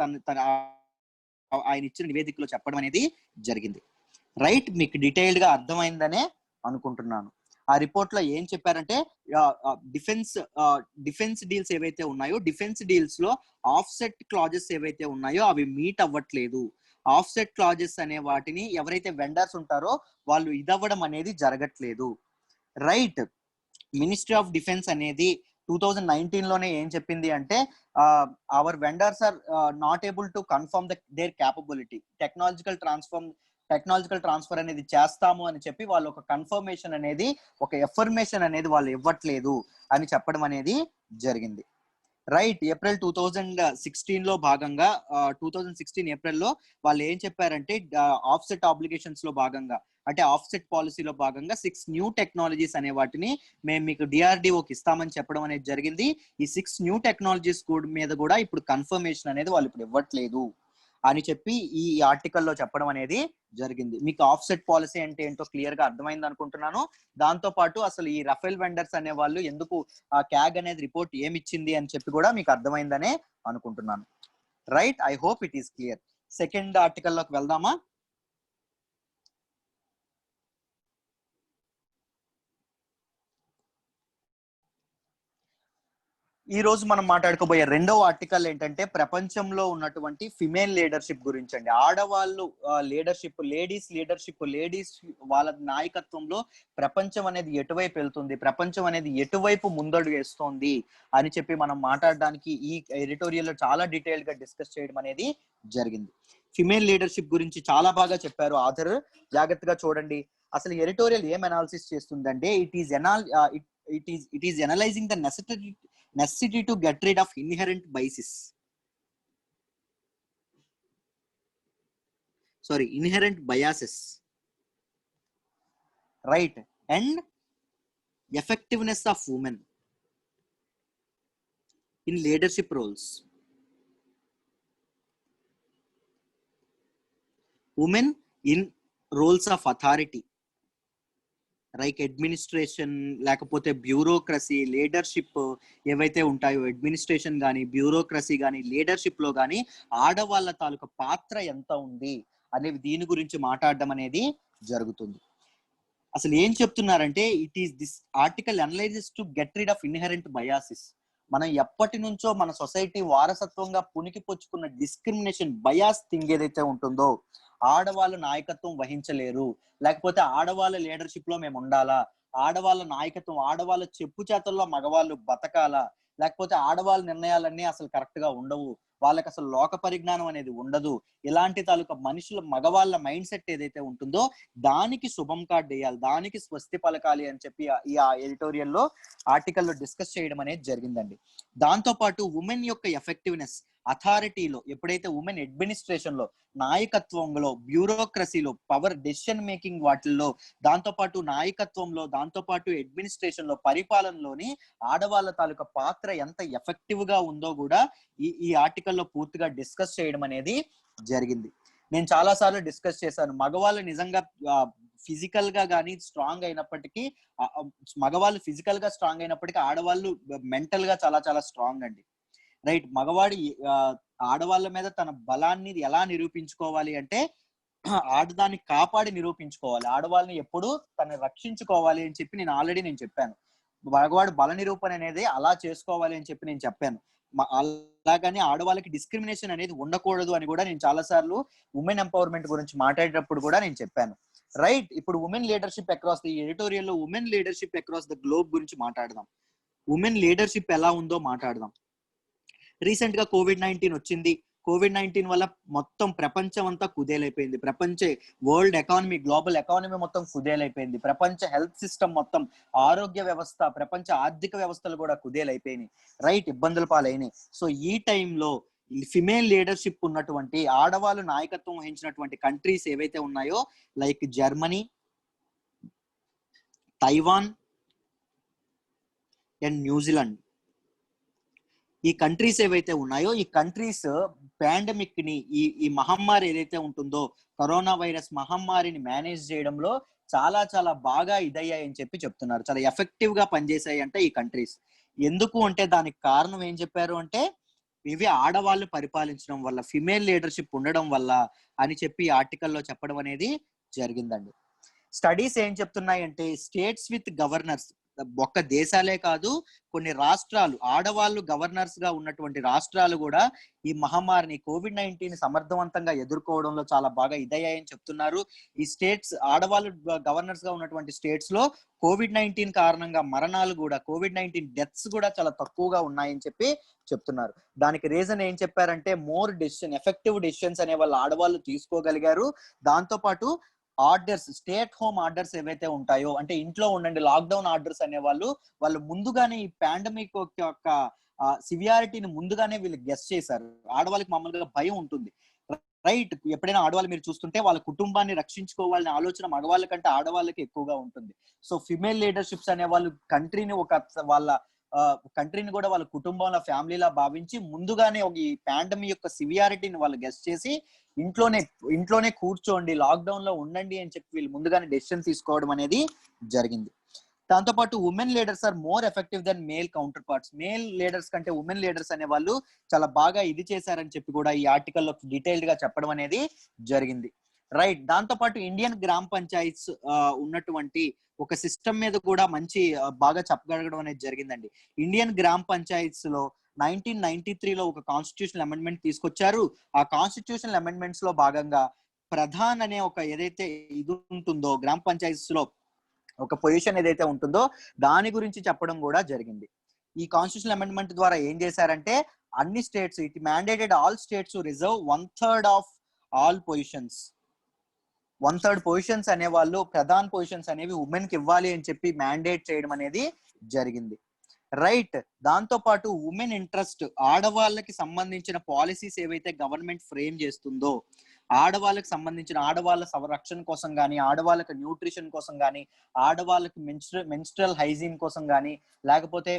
ఆయన ఇచ్చిన నివేదికలో చెప్పడం అనేది జరిగింది. రైట్. మీకు డీటెయిల్డ్ గా అర్థమైందనే అనుకుంటున్నాను. ఆ రిపోర్ట్ లో ఏం చెప్పారంటే, డిఫెన్స్ డీల్స్ ఏవైతే ఉన్నాయో, డిఫెన్స్ డీల్స్ లో ఆఫ్సెట్ క్లాజెస్ ఏవైతే ఉన్నాయో అవి మీట్ అవ్వట్లేదు. ఆఫ్సెట్ క్లాజెస్ అనే వాటిని ఎవరైతే వెండర్స్ ఉంటారో వాళ్ళు ఇదవ్వడం అనేది జరగట్లేదు. రైట్. మినిస్ట్రీ ఆఫ్ డిఫెన్స్ అనేది 2019 లోనే ఏం చెప్పింది అంటే, our vendors are not able to confirm their capability, technological transfer అనేది చేస్తాము అని చెప్పి వాళ్ళు ఒక కన్ఫర్మేషన్ అనేది, ఒక ఎఫర్మేషన్ అనేది వాళ్ళు ఇవ్వట్లేదు అని చెప్పడం అనేది జరిగింది. రైట్. ఏప్రిల్ 2016 లో భాగంగా 2016 ఏప్రిల్లో వాళ్ళు ఏం చెప్పారంటే, ఆఫ్సెట్ ఆబ్లిగేషన్స్ లో భాగంగా, అంటే ఆఫ్సెట్ పాలసీలో భాగంగా 6 న్యూ టెక్నాలజీస్ అనే వాటిని మేము మీకు డిఆర్డిఓకి ఇస్తామని చెప్పడం అనేది జరిగింది. ఈ 6 న్యూ టెక్నాలజీస్ మీద కూడా ఇప్పుడు కన్ఫర్మేషన్ అనేది వాళ్ళు ఇప్పుడు ఇవ్వట్లేదు అని చెప్పి ఈ ఆర్టికల్లో చెప్పడం అనేది జరిగింది. మీకు ఆఫ్సెట్ పాలసీ అంటే ఏంటో క్లియర్ గా అర్థమైంది అనుకుంటున్నాను. దాంతో పాటు అసలు ఈ రఫేల్ వెండర్స్ అనే వాళ్ళు ఎందుకు ఆ క్యాగ్ అనేది రిపోర్ట్ ఏమిచ్చింది అని చెప్పి కూడా మీకు అర్థమైందనే అనుకుంటున్నాను. Right. I hope it is clear. Second ఆర్టికల్లోకి వెళ్దామా? ఈ రోజు మనం మాట్లాడుకోబోయే రెండవ ఆర్టికల్ ఏంటంటే, ప్రపంచంలో ఉన్నటువంటి ఫిమేల్ లీడర్షిప్ గురించి అండి. ఆడవాళ్ళు లీడర్షిప్, లేడీస్ వాళ్ళ నాయకత్వంలో ప్రపంచం అనేది ఎటువైపు వెళ్తుంది, ప్రపంచం అనేది ఎటువైపు ముందడుగు వేస్తోంది అని చెప్పి మనం మాట్లాడడానికి ఈ ఎడిటోరియల్ లో చాలా డీటెయిల్ గా డిస్కస్ చేయడం అనేది జరిగింది. ఫిమేల్ లీడర్షిప్ గురించి చాలా బాగా చెప్పారు ఆథర్. జాగ్రత్తగా చూడండి. అసలు ఎడిటోరియల్ ఏం అనాలిసిస్ చేస్తుందంటే, it is analyzing the necessity to get rid of inherent biases, right, and effectiveness of women in leadership roles. Women in roles of authority, like administration, లేకపోతే బ్యూరోక్రసీ, లీడర్షిప్ ఏవైతే ఉంటాయో, అడ్మినిస్ట్రేషన్ కానీ, బ్యూరోక్రసీ కానీ, లీడర్షిప్ లో కానీ ఆడవాళ్ళ తాలూకా పాత్ర ఎంత ఉంది అనేవి దీని గురించి మాట్లాడడం అనేది జరుగుతుంది. అసలు ఏం చెప్తున్నారంటే, it is this article analyses to get rid of inherent biases. మనం ఎప్పటి నుంచో మన సొసైటీ వారసత్వంగా పునికి పుచ్చుకున్న డిస్క్రిమినేషన్ బయాస్ థింగ్ ఏదైతే ఉంటుందో, ఆడవాళ్ళు నాయకత్వం వహించలేరు, లేకపోతే ఆడవాళ్ళ లీడర్షిప్ లో మేము ఉండాలా, ఆడవాళ్ళ నాయకత్వం, ఆడవాళ్ళ చెప్పు చేతల్లో మగవాళ్ళు బతకాలా, లేకపోతే ఆడవాళ్ళ నిర్ణయాలన్నీ అసలు కరెక్ట్ గా ఉండవు, వాళ్ళకి అసలు లోక పరిజ్ఞానం అనేది ఉండదు, ఇలాంటి తాలూకా మనుషుల మగవాళ్ళ మైండ్ సెట్ ఏదైతే ఉంటుందో దానికి శుభం కార్డ్ వేయాలి, దానికి స్వస్తి పలకాలి అని చెప్పి ఈ ఎడిటోరియల్ లో ఆర్టికల్లో డిస్కస్ చేయడం అనేది జరిగిందండి. దాంతో పాటు ఉమెన్ యొక్క ఎఫెక్టివ్నెస్, అథారిటీలో, ఎప్పుడైతే ఉమెన్ అడ్మినిస్ట్రేషన్ లో, నాయకత్వంలో, బ్యూరోక్రసీలో, పవర్ డెసిషన్ మేకింగ్ వాటిల్లో, దాంతో పాటు నాయకత్వంలో, దాంతో పాటు అడ్మినిస్ట్రేషన్ లో, పరిపాలనలోని ఆడవాళ్ళ తాలూకా పాత్ర ఎంత ఎఫెక్టివ్ గా ఉందో కూడా ఈ ఆర్టికల్లో పూర్తిగా డిస్కస్ చేయడం అనేది జరిగింది. నేను చాలా సార్లు డిస్కస్ చేశాను, మగవాళ్ళు నిజంగా ఫిజికల్ గా కానీ స్ట్రాంగ్ అయినప్పటికీ, మగవాళ్ళు ఫిజికల్ గా స్ట్రాంగ్ అయినప్పటికీ ఆడవాళ్ళు మెంటల్ గా చాలా చాలా స్ట్రాంగ్ అండి. రైట్. మగవాడి ఆడవాళ్ళ మీద తన బలాన్ని ఎలా నిరూపించుకోవాలి అంటే, ఆడదాన్ని కాపాడి నిరూపించుకోవాలి, ఆడవాళ్ళని ఎప్పుడు తను రక్షించుకోవాలి అని చెప్పి నేను ఆల్రెడీ చెప్పాను. మగవాడు బల నిరూపణ అనేది అలా చేసుకోవాలి అని చెప్పి నేను చెప్పాను. అలాగని ఆడవాళ్ళకి డిస్క్రిమినేషన్ అనేది ఉండకూడదు అని కూడా నేను చాలా సార్లు ఉమెన్ ఎంపవర్మెంట్ గురించి మాట్లాడేటప్పుడు కూడా నేను చెప్పాను. రైట్. ఇప్పుడు women leadership across the editorial లో women leadership across the globe గురించి మాట్లాడదాం. ఉమెన్ లీడర్షిప్ ఎలా ఉందో మాట్లాడదాం. రీసెంట్ గా COVID-19 వచ్చింది. COVID-19 వల్ల మొత్తం ప్రపంచం అంతా కుదేలైపోయింది. వరల్డ్ ఎకానమీ, గ్లోబల్ ఎకానమీ మొత్తం కుదేలైపోయింది. ప్రపంచ హెల్త్ సిస్టమ్ మొత్తం, ఆరోగ్య వ్యవస్థ, ప్రపంచ ఆర్థిక వ్యవస్థలు కూడా కుదేలైపోయినాయి. రైట్. ఇబ్బందుల పాలైనాయి. సో ఈ టైంలో ఫిమేల్ లీడర్షిప్ ఉన్నటువంటి, ఆడవాళ్ళు నాయకత్వం వహించినటువంటి కంట్రీస్ ఏవైతే ఉన్నాయో, like Germany, Taiwan and New Zealand, ఈ కంట్రీస్ ఏవైతే ఉన్నాయో, ఈ కంట్రీస్ పాండమిక్ ని, ఈ మహమ్మారి ఏదైతే ఉంటుందో, కరోనా వైరస్ మహమ్మారిని మేనేజ్ చేయడంలో చాలా చాలా బాగా ఇదయ్యాయని చెప్పి చెప్తున్నారు. చాలా ఎఫెక్టివ్ గా పనిచేసాయి అంటే ఈ కంట్రీస్. ఎందుకు అంటే దానికి కారణం ఏం చెప్పారు అంటే, ఇవి ఆడవాళ్ళు పరిపాలించడం వల్ల, ఫిమేల్ లీడర్షిప్ ఉండడం వల్ల అని చెప్పి ఆర్టికల్లో చెప్పడం అనేది జరిగిందండి. స్టడీస్ ఏం చెప్తున్నాయి అంటే, స్టేట్స్ విత్ గవర్నర్స్, ఒక్క దేశాలే కాదు, కొన్ని రాష్ట్రాలు, ఆడవాళ్ళు గవర్నర్స్ గా ఉన్నటువంటి రాష్ట్రాలు కూడా ఈ మహమ్మారిని, COVID-19 సమర్థవంతంగా ఎదుర్కోవడంలో చాలా బాగా ఇదయ్యాయని చెప్తున్నారు. ఈ స్టేట్స్, ఆడవాళ్ళు గవర్నర్స్ గా ఉన్నటువంటి స్టేట్స్ లో COVID-19 కారణంగా మరణాలు కూడా, COVID-19 డెత్స్ కూడా చాలా తక్కువగా ఉన్నాయని చెప్పి చెప్తున్నారు. దానికి రీజన్ ఏం చెప్పారంటే, మోర్ డెసిషన్, ఎఫెక్టివ్ డెసిషన్స్ అనే వాళ్ళు ఆడవాళ్ళు తీసుకోగలిగారు. దాంతో పాటు ఆర్డర్స్, స్టేట్ హోమ్ ఆర్డర్స్ ఏవైతే ఉంటాయో, అంటే ఇంట్లో ఉండండి లాక్డౌన్ ఆర్డర్స్ అనే వాళ్ళు ముందుగానే ఈ పాండమిక్ యొక్క సివియారిటీని ముందుగానే వీళ్ళు గెస్ చేశారు. ఆడవాళ్ళకి మామూలుగా భయం ఉంటుంది. రైట్. ఎప్పుడైనా ఆడవాళ్ళు మీరు చూస్తుంటే వాళ్ళ కుటుంబాన్ని రక్షించుకోవాలనే ఆలోచన మగవాళ్ళ కంటే ఆడవాళ్ళకి ఎక్కువగా ఉంటుంది. సో ఫిమేల్ లీడర్షిప్స్ అనే వాళ్ళు కంట్రీని, వాళ్ళ కంట్రీని కూడా వాళ్ళ కుటుంబంలో, ఫ్యామిలీలా భావించి ముందుగానే ఈ పాండమిక్ యొక్క సివియారిటీని వాళ్ళు గెస్ చేసి ఇంట్లోనే కూర్చోండి, లాక్డౌన్ లో ఉండండి అని చెప్పి వీళ్ళు ముందుగానే డెసిషన్ తీసుకోవడం అనేది జరిగింది. దాంతో పాటు women leaders are more effective than male counterparts. Male leaders కంటే ఉమెన్ లీడర్స్ అనే వాళ్ళు చాలా బాగా ఇది చేశారని చెప్పి కూడా ఈ ఆర్టికల్లో డీటెయిల్డ్ గా చెప్పడం అనేది జరిగింది. రైట్. దాంతో పాటు ఇండియన్ గ్రామ పంచాయత్స్ ఉన్నటువంటి ఒక సిస్టమ్ మీద కూడా మంచి బాగా చెప్పగలగడం అనేది జరిగిందండి. ఇండియన్ గ్రామ పంచాయత్స్ లో 1993లో ఒక కాన్స్టిట్యూషనల్ అమెండ్మెంట్ తీసుకొచ్చారు. ఆ కాన్స్టిట్యూషనల్ అమెండ్మెంట్స్ లో భాగంగా ప్రధాన్ అనే ఒక ఏదైతే ఇది ఉంటుందో, గ్రామ పంచాయత్స్ లో ఒక పొజిషన్ ఏదైతే ఉంటుందో దాని గురించి చెప్పడం కూడా జరిగింది. ఈ కాన్స్టిట్యూషనల్ అమెండ్మెంట్ ద్వారా ఏం చేశారంటే, అన్ని states, it mandated all states to reserve 1/3 of all positions. 1/3 positions అనే వాళ్ళు, ప్రధాన పొజిషన్స్ అనేవి ఉమెన్ కి ఇవ్వాలి అని చెప్పి మ్యాండేట్ చేయడం అనేది జరిగింది. రైట్. దాంతో పాటు ఉమెన్ ఇంట్రెస్ట్, ఆడవాళ్ళకి సంబంధించిన పాలసీస్ ఏవైతే గవర్నమెంట్ ఫ్రేమ్ చేస్తుందో ఆడవాళ్ళకి సంబంధించిన ఆడవాళ్ళ సంరక్షణ కోసం కానీ, ఆడవాళ్ళకి న్యూట్రిషన్ కోసం కానీ, ఆడవాళ్ళకి మెన్స్ట్రల్ హైజీన్ కోసం కానీ, లేకపోతే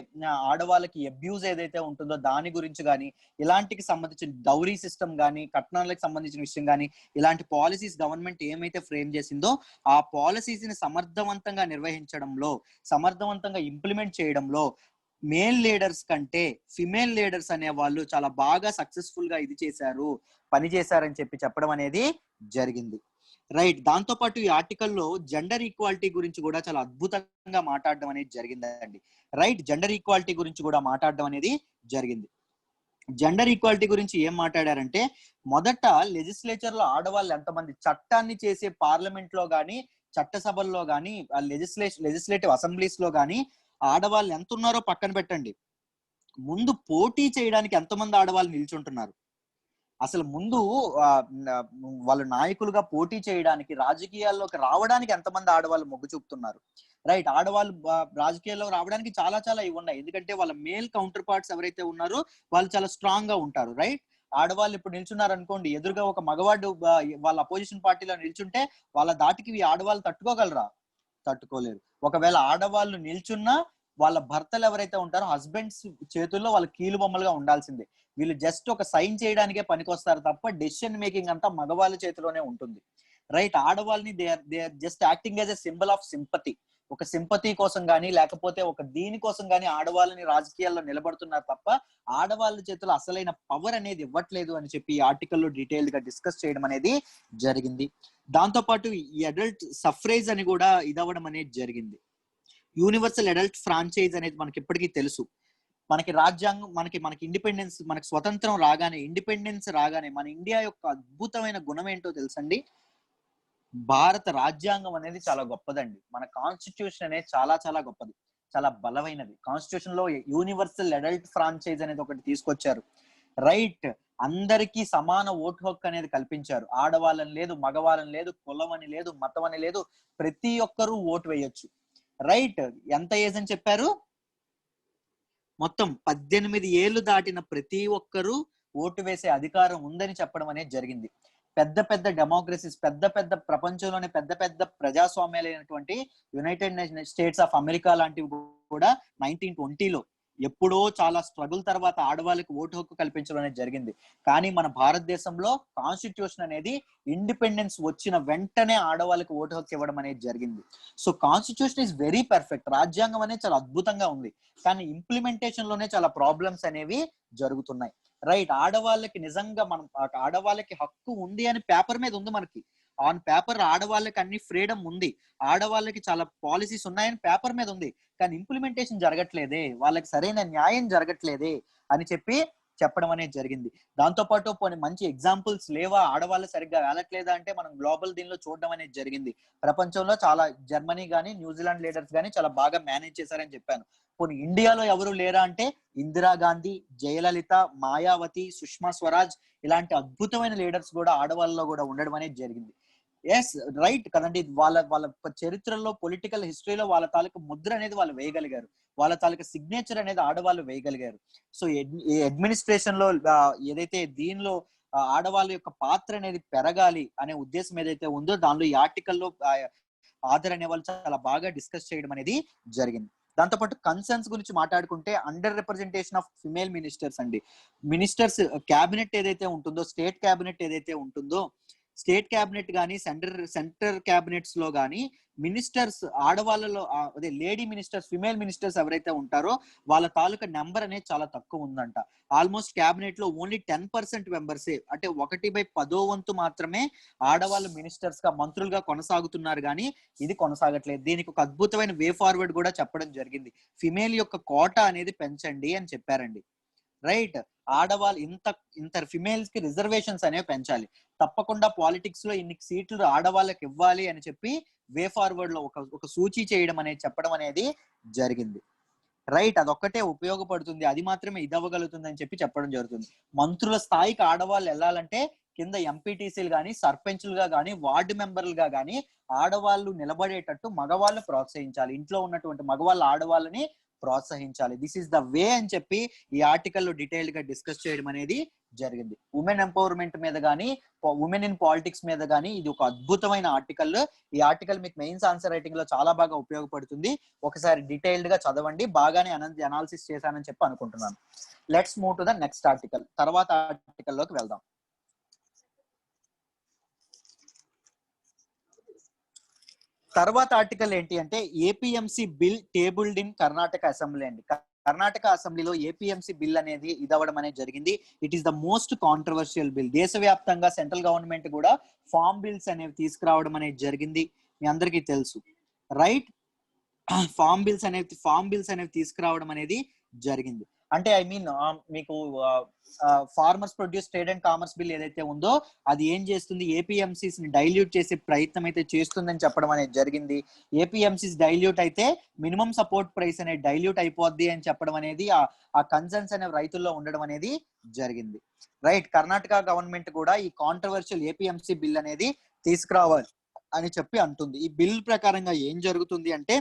ఆడవాళ్ళకి అబ్యూజ్ ఏదైతే ఉంటుందో దాని గురించి కానీ, ఇలాంటికి సంబంధించిన డౌరీ సిస్టమ్ కానీ, కట్నాలకు సంబంధించిన విషయం కానీ, ఇలాంటి పాలసీస్ గవర్నమెంట్ ఏమైతే ఫ్రేమ్ చేసిందో ఆ పాలసీస్ ని సమర్థవంతంగా నిర్వహించడంలో, సమర్థవంతంగా ఇంప్లిమెంట్ చేయడంలో మేల్ లీడర్స్ కంటే ఫిమేల్ లీడర్స్ అనే వాళ్ళు చాలా బాగా సక్సెస్ఫుల్ గా ఇది చేశారు, పని చేశారని చెప్పడం అనేది జరిగింది. రైట్. దాంతో పాటు ఈ ఆర్టికల్లో జెండర్ ఈక్వాలిటీ గురించి కూడా చాలా అద్భుతంగా మాట్లాడడం అనేది జరిగిందండి. రైట్. జెండర్ ఈక్వాలిటీ గురించి కూడా మాట్లాడడం అనేది జరిగింది. జెండర్ ఈక్వాలిటీ గురించి ఏం మాట్లాడారంటే, మొదట లెజిస్లేచర్ లో ఆడవాళ్ళు ఎంతమంది, చట్టాన్ని చేసే పార్లమెంట్ లో గానీ, చట్టసభల్లో గానీ, లెజిస్లేటివ్ అసెంబ్లీస్ లో గానీ ఆడవాళ్ళు ఎంత ఉన్నారో పక్కన పెట్టండి, ముందు పోటీ చేయడానికి ఎంతమంది ఆడవాళ్ళు నిల్చుంటున్నారు, అసలు ముందు వాళ్ళ నాయకులుగా పోటీ చేయడానికి, రాజకీయాల్లోకి రావడానికి ఎంతమంది ఆడవాళ్ళు మొగ్గు చూపుతున్నారు. రైట్. ఆడవాళ్ళు రాజకీయాల్లో రావడానికి చాలా చాలా ఇవి ఉన్నాయి. ఎందుకంటే వాళ్ళ మేల్ కౌంటర్ పార్ట్స్ ఎవరైతే ఉన్నారో వాళ్ళు చాలా స్ట్రాంగ్ గా ఉంటారు. రైట్. ఆడవాళ్ళు ఇప్పుడు నిల్చున్నారు అనుకోండి, ఎదురుగా ఒక మగవాడు వాళ్ళ అపోజిషన్ పార్టీలో నిల్చుంటే వాళ్ళ దాటికి ఈ ఆడవాళ్ళు తట్టుకోగలరా? తట్టుకోలేరు. ఒకవేళ ఆడవాళ్ళు నిల్చున్నా వాళ్ళ భర్తలు ఎవరైతే ఉంటారో హస్బెండ్స్ చేతుల్లో వాళ్ళ కీలు బొమ్మలుగా ఉండాల్సిందే. వీళ్ళు జస్ట్ ఒక సైన్ చేయడానికే పనికొస్తారు తప్ప డెసిషన్ మేకింగ్ అంతా మగవాళ్ళ చేతిలోనే ఉంటుంది. రైట్. ఆడవాళ్ళని they are just acting as a symbol of sympathy. ఒక సింపతి కోసం గానీ, లేకపోతే ఒక దీని కోసం గానీ ఆడవాళ్ళని రాజకీయాల్లో నిలబడుతున్నారు తప్ప ఆడవాళ్ళ చేతిలో అసలైన పవర్ అనేది ఇవ్వట్లేదు అని చెప్పి ఈ ఆర్టికల్లో డీటెయిల్డ్ గా డిస్కస్ చేయడం అనేది జరిగింది. దాంతో పాటు ఈ అడల్ట్ సఫ్రేజ్ అని కూడా ఇదవ్వడం అనేది జరిగింది. యూనివర్సల్ అడల్ట్ ఫ్రాంచైజ్ అనేది మనకి ఇప్పటికీ తెలుసు. మనకి రాజ్యాంగం, మనకి ఇండిపెండెన్స్, మనకి స్వతంత్రం రాగానే, ఇండిపెండెన్స్ రాగానే మన ఇండియా యొక్క అద్భుతమైన గుణం ఏంటో తెలుసండి. భారత రాజ్యాంగం అనేది చాలా గొప్పదండి. మన కాన్స్టిట్యూషన్ అనేది చాలా చాలా గొప్పది, చాలా బలమైనది. కాన్స్టిట్యూషన్ లో యూనివర్సల్ అడల్ట్ ఫ్రాంచైజ్ అనేది ఒకటి తీసుకొచ్చారు. రైట్. అందరికీ సమాన ఓటు హక్కు అనేది కల్పించారు. ఆడవాళ్ళని లేదు, మగవాళ్ళని లేదు, కులం అని లేదు, మతం అని లేదు, ప్రతి ఒక్కరూ ఓటు వేయొచ్చు. రైట్. ఎంత ఏజ్ అని చెప్పారు? మొత్తం 18 ఏళ్ళు దాటిన ప్రతి ఒక్కరూ ఓటు వేసే అధికారం ఉందని చెప్పడం అనేది జరిగింది. పెద్ద పెద్ద డెమోక్రసీస్, పెద్ద పెద్ద ప్రపంచంలోనే పెద్ద పెద్ద ప్రజాస్వామ్యాలైనటువంటి యునైటెడ్ స్టేట్స్ ఆఫ్ అమెరికా లాంటివి కూడా 1920లో ఎప్పుడో చాలా స్ట్రగుల్ తర్వాత ఆడవాళ్ళకి ఓటు హక్కు కల్పించడం అనేది జరిగింది. కానీ మన భారతదేశంలో కాన్స్టిట్యూషన్ అనేది ఇండిపెండెన్స్ వచ్చిన వెంటనే ఆడవాళ్ళకి ఓటు హక్కు ఇవ్వడం అనేది జరిగింది. So constitution is very perfect. రాజ్యాంగం అనేది చాలా అద్భుతంగా ఉంది. కానీ ఇంప్లిమెంటేషన్ లోనే చాలా ప్రాబ్లమ్స్ అనేవి జరుగుతున్నాయి. రైట్. ఆడవాళ్ళకి నిజంగా మనం ఆడవాళ్ళకి హక్కు ఉంది అని పేపర్ మీద ఉంది, మనకి ఆన్ పేపర్ ఆడవాళ్ళకి అన్ని ఫ్రీడమ్ ఉంది, ఆడవాళ్ళకి చాలా పాలసీస్ ఉన్నాయని పేపర్ మీద ఉంది. కానీ ఇంప్లిమెంటేషన్ జరగట్లేదే, వాళ్ళకి సరైన న్యాయం జరగట్లేదే అని చెప్పడం అనేది జరిగింది. దాంతో పాటు కొన్ని మంచి ఎగ్జాంపుల్స్ లేవా, ఆడవాళ్ళు సరిగ్గా వేలట్లేదా అంటే మనం గ్లోబల్ దీనిలో చూడడం అనేది జరిగింది. ప్రపంచంలో చాలా జర్మనీ గానీ, న్యూజిలాండ్ లీడర్స్ గానీ చాలా బాగా మేనేజ్ చేశారని చెప్పాను. కొన్ని ఇండియాలో ఎవరు లేరా అంటే ఇందిరాగాంధీ, జయలలిత, మాయావతి, సుష్మా స్వరాజ్ ఇలాంటి అద్భుతమైన లీడర్స్ కూడా ఆడవాళ్ళలో కూడా ఉండడం అనేది జరిగింది. ఎస్. రైట్ కదండి. వాళ్ళ వాళ్ళ చరిత్రలో, పొలిటికల్ హిస్టరీలో వాళ్ళ తాలూకు ముద్ర అనేది వాళ్ళు వేయగలిగారు, వాళ్ళ తాలూకు సిగ్నేచర్ అనేది ఆడవాళ్ళు వేయగలిగారు. సో అడ్మినిస్ట్రేషన్ లో ఏదైతే దీనిలో ఆడవాళ్ళ యొక్క పాత్ర అనేది పెరగాలి అనే ఉద్దేశం ఏదైతే ఉందో దానిలో ఈ ఆర్టికల్లో ఆథర్ అనే వాళ్ళు చాలా బాగా డిస్కస్ చేయడం అనేది జరిగింది. దాంతోపాటు కన్సర్న్స్ గురించి మాట్లాడుకుంటే under representation of female ministers అండి. మినిస్టర్స్ క్యాబినెట్ ఏదైతే ఉంటుందో, స్టేట్ క్యాబినెట్ ఏదైతే ఉంటుందో, స్టేట్ క్యాబినెట్ గానీ, సెంటర్ క్యాబినెట్స్ లో గానీ మినిస్టర్స్ ఆడవాళ్ళలో అదే లేడీ మినిస్టర్స్, ఫిమేల్ మినిస్టర్స్ ఎవరైతే ఉంటారో వాళ్ళ తాలూకా నెంబర్ అనేది చాలా తక్కువ ఉందంట. ఆల్మోస్ట్ క్యాబినెట్ లో ఓన్లీ 10% మెంబర్సే, అంటే 1/10 మాత్రమే ఆడవాళ్ళు మినిస్టర్స్ గా, మంత్రులుగా కొనసాగుతున్నారు. కానీ ఇది కొనసాగట్లేదు. దీనికి ఒక అద్భుతమైన వే ఫార్వర్డ్ కూడా చెప్పడం జరిగింది. ఫిమేల్ యొక్క కోటా అనేది పెంచండి అని చెప్పారండి. రైట్. ఆడవాళ్ళు ఇంత ఫిమేల్స్ కి రిజర్వేషన్స్ అనేవి పెంచాలి, తప్పకుండా పాలిటిక్స్ లో ఇన్ని సీట్లు ఆడవాళ్ళకి ఇవ్వాలి అని చెప్పి వే ఫార్వర్డ్ లో ఒక సూచి చేయడం అనేది చెప్పడం అనేది జరిగింది. రైట్. అదొక్కటే ఉపయోగపడుతుంది, అది మాత్రమే ఇదవ్వగలుగుతుంది అని చెప్పడం జరుగుతుంది. మంత్రుల స్థాయికి ఆడవాళ్ళు వెళ్ళాలంటే కింద ఎంపీటీసీలు గానీ, సర్పంచులుగా గానీ, వార్డు మెంబర్లుగా గానీ ఆడవాళ్ళు నిలబడేటట్టు మగవాళ్ళు ప్రోత్సహించాలి. ఇంట్లో ఉన్నటువంటి మగవాళ్ళు ఆడవాళ్ళని ప్రోత్సహించాలి. దిస్ ఈస్ ద వే అని చెప్పి ఈ ఆర్టికల్లో డీటెయిల్డ్ గా డిస్కస్ చేయడం అనేది జరిగింది. ఉమెన్ ఎంపవర్మెంట్ మీద కానీ, ఉమెన్ ఇన్ పాలిటిక్స్ మీద కానీ ఇది ఒక అద్భుతమైన ఆర్టికల్. ఈ ఆర్టికల్ మీకు మెయిన్స్ ఆన్సర్ రైటింగ్ లో చాలా బాగా ఉపయోగపడుతుంది. ఒకసారి డీటెయిల్డ్ గా చదవండి. బాగానే అనాలిసిస్ చేశానని చెప్పి అనుకుంటున్నాను. Let's move to the next article. తర్వాత ఆర్టికల్ లోకి వెళ్దాం. తర్వాత ఆర్టికల్ ఏంటి అంటే APMC bill tabled in Karnataka assembly అండి. కర్ణాటక అసెంబ్లీలో ఏపీఎంసీ బిల్ అనేది ఇదవడం అనేది జరిగింది. It is the most controversial bill. దేశవ్యాప్తంగా సెంట్రల్ గవర్నమెంట్ కూడా ఫార్మ్ బిల్స్ అనేవి తీసుకురావడం అనేది జరిగింది. మీ అందరికీ తెలుసు, రైట్? ఫార్మ్ బిల్స్ అనేవి తీసుకురావడం అనేది జరిగింది. అంటే ఐ మీన్ మీకు farmers produce trade and commerce bill ఏదైతే ఉందో అది ఏం చేస్తుంది, ఏపీఎంసీస్ ని డైల్యూట్ చేసే ప్రయత్నం అయితే చేస్తుందని చెప్పడం అనేది జరిగింది. ఏపీఎంసీస్ డైల్యూట్ అయితే మినిమం సపోర్ట్ ప్రైస్ అనేది డైల్యూట్ అయిపోద్ది అని చెప్పడం అనేది ఆ కన్సర్న్స్ అనే రైతుల్లో ఉండడం అనేది జరిగింది, రైట్? కర్ణాటక గవర్నమెంట్ కూడా ఈ కాంట్రవర్షియల్ ఏపీఎంసీ బిల్ అనేది తీసుకురావాలి అని చెప్పి అంటుంది. ఈ బిల్ ప్రకారంగా ఏం జరుగుతుంది అంటే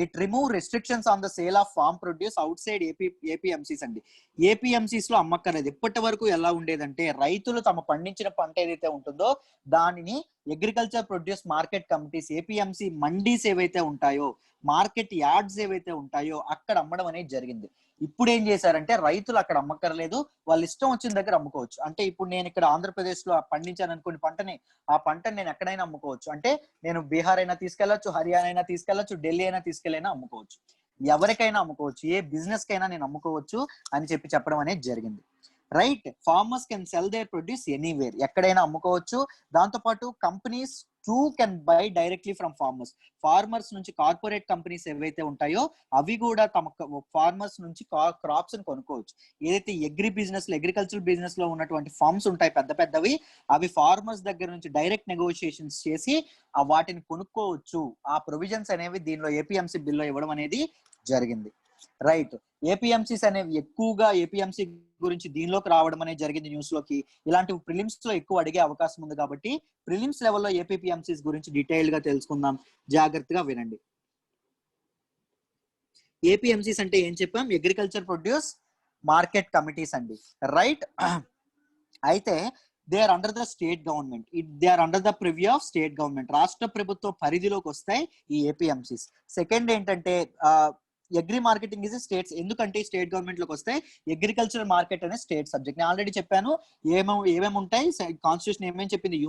it remove restrictions on the sale of farm produce outside APMCs అండి. ఏపీఎంసీస్ లో అమ్మక్కర్లేదు. ఇప్పటి వరకు ఎలా ఉండేదంటే రైతులు తమ పండించిన పంట ఏదైతే ఉంటుందో దానిని agriculture produce market committees, APMC mandis ఏవైతే ఉంటాయో, మార్కెట్ యార్డ్స్ ఏవైతే ఉంటాయో అక్కడ అమ్మడం అనేది జరిగింది. ఇప్పుడు ఏం చేశారంటే రైతులు అక్కడ అమ్మక్కర్లేదు, వాళ్ళు ఇష్టం వచ్చిన దగ్గర అమ్ముకోవచ్చు. అంటే ఇప్పుడు నేను ఇక్కడ ఆంధ్రప్రదేశ్ లో పండించాను అనుకుని పంటని, ఆ పంటని నేను ఎక్కడైనా అమ్ముకోవచ్చు. అంటే నేను బీహార్ అయినా తీసుకెళ్లొచ్చు, హర్యానా అయినా తీసుకెళ్లొచ్చు, ఢిల్లీ అయినా తీసుకెళ్ళైనా అమ్ముకోవచ్చు. ఎవరికైనా అమ్ముకోవచ్చు, ఏ బిజినెస్ కైనా నేను అమ్ముకోవచ్చు అని చెప్పడం అనేది జరిగింది, right? Farmers can sell their produce anywhere, ఎక్కడైనా అమ్ముకోవచ్చు. దాంతో పాటు companies too can buy directly from farmers నుంచి కార్పొరేట్ కంపెనీస్ ఏవైతే ఉంటాయో అవి కూడా తమ ఫార్మర్స్ నుంచి క్రాప్స్ ని కొనుక్కోవచ్చు. ఏదైతే అగ్రికల్చర్ బిజినెస్ లో ఉన్నటువంటి ఫార్మ్స్ ఉంటాయి పెద్ద పెద్దవి, అవి ఫార్మర్స్ దగ్గర నుంచి డైరెక్ట్ నెగోషియేషన్స్ చేసి వాటిని కొనుక్కోవచ్చు. ఆ ప్రొవిజన్స్ అనేవి దీనిలో ఏపీఎంసీ బిల్లో ఇవ్వడం అనేది జరిగింది, రైట్? ఏపీఎంసీస్ అనేవి ఎక్కువగా ఏపీఎంసీ గురించి దీనిలోకి రావడం అనేది జరిగింది న్యూస్ లోకి. ఇలాంటి ప్రిలిమ్స్ లో ఎక్కువ అడిగే అవకాశం ఉంది కాబట్టి ప్రిలిమ్స్ లెవెల్లో ఏపీఎంసీస్ గురించి డీటెయిల్డ్ గా తెలుసుకుందాం. జాగ్రత్తగా వినండి. ఏపీఎంసీస్ అంటే ఏం చెప్పాం? అగ్రికల్చర్ ప్రొడ్యూస్ మార్కెట్ కమిటీస్ అండి, రైట్? అయితే they are under the state government. They are under the preview of state government. రాష్ట్ర ప్రభుత్వ పరిధిలోకి వస్తాయి ఈ ఏపీఎంసీస్. సెకండ్ ఏంటంటే అగ్రి మార్కెటింగ్ ఇస్ స్టేట్స్. ఎందుకంటే స్టేట్ గవర్నమెంట్ లోకి వస్తే అగ్రికల్చర్ మార్కెట్ అనే స్టేట్ సబ్జెక్ట్. నేను ఆల్రెడీ చెప్పాను ఏమేమి ఉంటాయి. కాన్స్టిట్యూషన్ ఏమేమి చెప్పింది?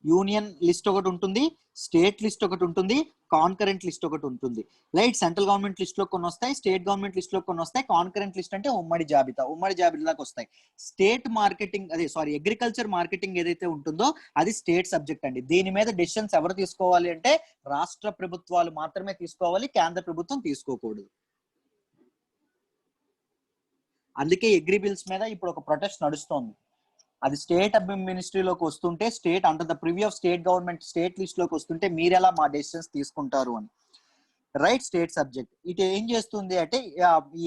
యూనియన్ లిస్ట్ ఒకటి ఉంటుంది, స్టేట్ లిస్ట్ ఒకటి ఉంటుంది, కాన్కరెంట్ లిస్ట్ ఒకటి ఉంటుంది, రైట్? సెంట్రల్ గవర్నమెంట్ లిస్ట్ లో కొన్ని వస్తాయి, స్టేట్ గవర్నమెంట్ లిస్ట్ లో కొన్ని వస్తాయి. కాన్కరెంట్ లిస్ట్ అంటే ఉమ్మడి జాబితాకి వస్తాయి. స్టేట్ మార్కెటింగ్ అగ్రికల్చర్ మార్కెటింగ్ ఏదైతే ఉంటుందో అది స్టేట్ సబ్జెక్ట్ అండి. దీని మీద డెసిషన్స్ ఎవరు తీసుకోవాలి అంటే రాష్ట్ర ప్రభుత్వాలు మాత్రమే తీసుకోవాలి, కేంద్ర ప్రభుత్వం తీసుకోకూడదు. అందుకే అగ్రి బిల్స్ మీద ఇప్పుడు ఒక ప్రొటెస్ట్ నడుస్తోంది. అది స్టేట్ మినిస్ట్రీలోకి వస్తుంటే, state under the preview of state government state list లోకి వస్తుంటే మీరెలా మా డెసిషన్స్ తీసుకుంటారు అని, రైట్? State subject. ఇటు ఏం చేస్తుంది అంటే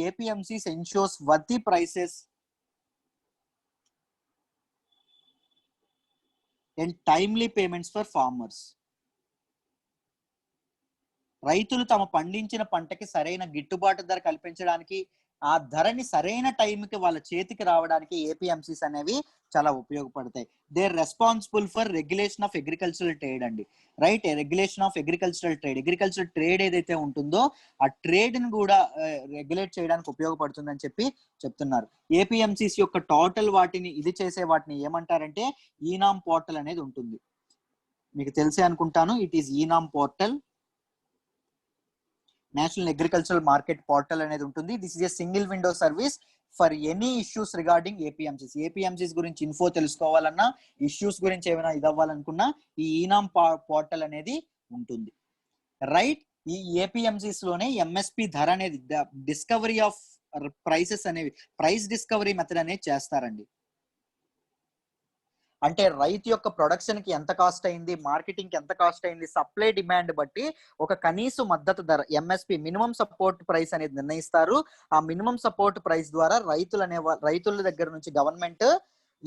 APMCs ensures worthy prices and timely payments for farmers. రైతులు తమ పండించిన పంటకి సరైన గిట్టుబాటు ధర కల్పించడానికి, ఆ ధరని సరైన టైంకి వాళ్ళ చేతికి రావడానికి ఏపీఎంసీస్ అనేవి చాలా ఉపయోగపడతాయి. They are responsible for regulation of agricultural trade అండి, right? Regulation of agricultural trade ఏదైతే ఉంటుందో ఆ ట్రేడ్ ని కూడా రెగ్యులేట్ చేయడానికి ఉపయోగపడుతుందని చెప్తున్నారు. ఏపీఎంసీస్ యొక్క టోటల్ వాటిని వాటిని ఏమంటారంటే ఈనామ్ పోర్టల్ అనేది ఉంటుంది. మీకు తెలిసే అనుకుంటాను. It is eNAM portal, national agricultural market portal అనేది ఉంటుంది. This is a single window service for any issues regarding APMCs గురించి ఇన్ఫో తెలుసుకోవాలన్నా, ఇష్యూస్ గురించి ఏమైనా ఇదవ్వాలనుకున్నా ఈ ఈనామ్ పోర్టల్ అనేది ఉంటుంది, రైట్? ఈ ఏపీఎంసీస్ లోనే ఎంఎస్పి ధర అనేది డిస్కవరీ ఆఫ్ ప్రైసెస్ అనేవి, ప్రైస్ డిస్కవరీ మెథడ్ అనేది చేస్తారండి. అంటే రైతు యొక్క ప్రొడక్షన్ కి ఎంత కాస్ట్ అయింది, మార్కెటింగ్ కి ఎంత కాస్ట్ అయింది, సప్లై డిమాండ్ బట్టి ఒక కనీస మద్దతు ధర ఎంఎస్పి మినిమం సపోర్ట్ ప్రైస్ అనేది నిర్ణయిస్తారు. ఆ మినిమం సపోర్ట్ ప్రైస్ ద్వారా రైతుల దగ్గర నుంచి గవర్నమెంట్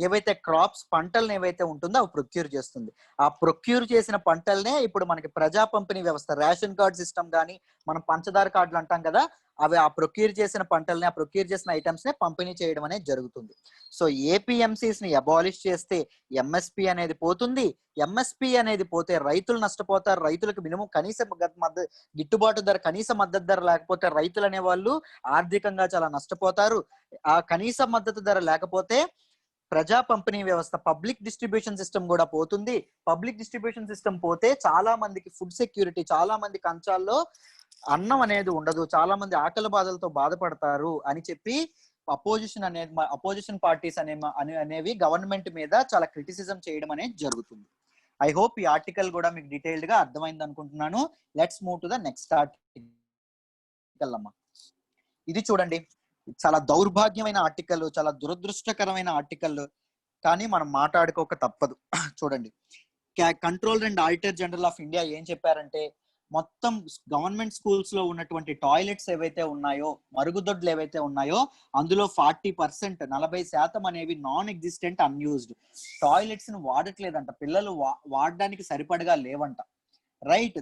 ఏవైతే క్రాప్స్ పంటలను ఏవైతే ఉంటుందో అవి ప్రొక్యూర్ చేస్తుంది. ఆ ప్రొక్యూర్ చేసిన పంటలనే ఇప్పుడు మనకి ప్రజా పంపిణీ వ్యవస్థ, రేషన్ కార్డ్ సిస్టమ్ కానీ, మనం పంచదార కార్డులు అంటాం కదా, అవి ఆ ప్రొక్యూర్ చేసిన పంటల్ని, ఆ ప్రొక్యూర్ చేసిన ఐటమ్స్ నే పంపిణీ చేయడం అనేది జరుగుతుంది. సో ఏపీఎంసీస్ ని అబాలిష్ చేస్తే ఎంఎస్పి అనేది పోతుంది. ఎంఎస్పి అనేది పోతే రైతులు నష్టపోతారు. రైతులకు మినిమం కనీస గిట్టుబాటు ధర, కనీస మద్దతు ధర లేకపోతే రైతులు అనే వాళ్ళు ఆర్థికంగా చాలా నష్టపోతారు. ఆ కనీస మద్దతు ధర లేకపోతే ప్రజా పంపిణీ వ్యవస్థ, పబ్లిక్ డిస్ట్రిబ్యూషన్ సిస్టమ్ కూడా పోతుంది. పబ్లిక్ డిస్ట్రిబ్యూషన్ సిస్టమ్ పోతే చాలా మందికి ఫుడ్ సెక్యూరిటీ, చాలా మంది కంచాల్లో అన్నం అనేది ఉండదు, చాలా మంది ఆకలి బాధలతో బాధపడతారు అని చెప్పి అపోజిషన్ పార్టీస్ అనేవి గవర్నమెంట్ మీద చాలా క్రిటిసిజం చేయడం అనేది జరుగుతుంది. ఐ హోప్ ఈ ఆర్టికల్ కూడా మీకు డీటెయిల్డ్ గా అర్థమైంది అనుకుంటున్నాను. Let's move to the next article అమ్మా. ఇది చూడండి, చాలా దౌర్భాగ్యమైన ఆర్టికల్, చాలా దురదృష్టకరమైన ఆర్టికల్, కానీ మనం మాట్లాడుకోక తప్పదు. చూడండి, controller and auditor general of India ఏం చెప్పారంటే, మొత్తం గవర్నమెంట్ స్కూల్స్ లో ఉన్నటువంటి టాయిలెట్స్ ఏవైతే ఉన్నాయో, మరుగుదొడ్లు ఏవైతే ఉన్నాయో, అందులో 40%, 40% అనేవి నాన్ ఎగ్జిస్టెంట్, అన్యూజ్డ్. టాయిలెట్స్ ని వాడట్లేదంట, పిల్లలు వాడడానికి సరిపడగా లేవంట. రైట్,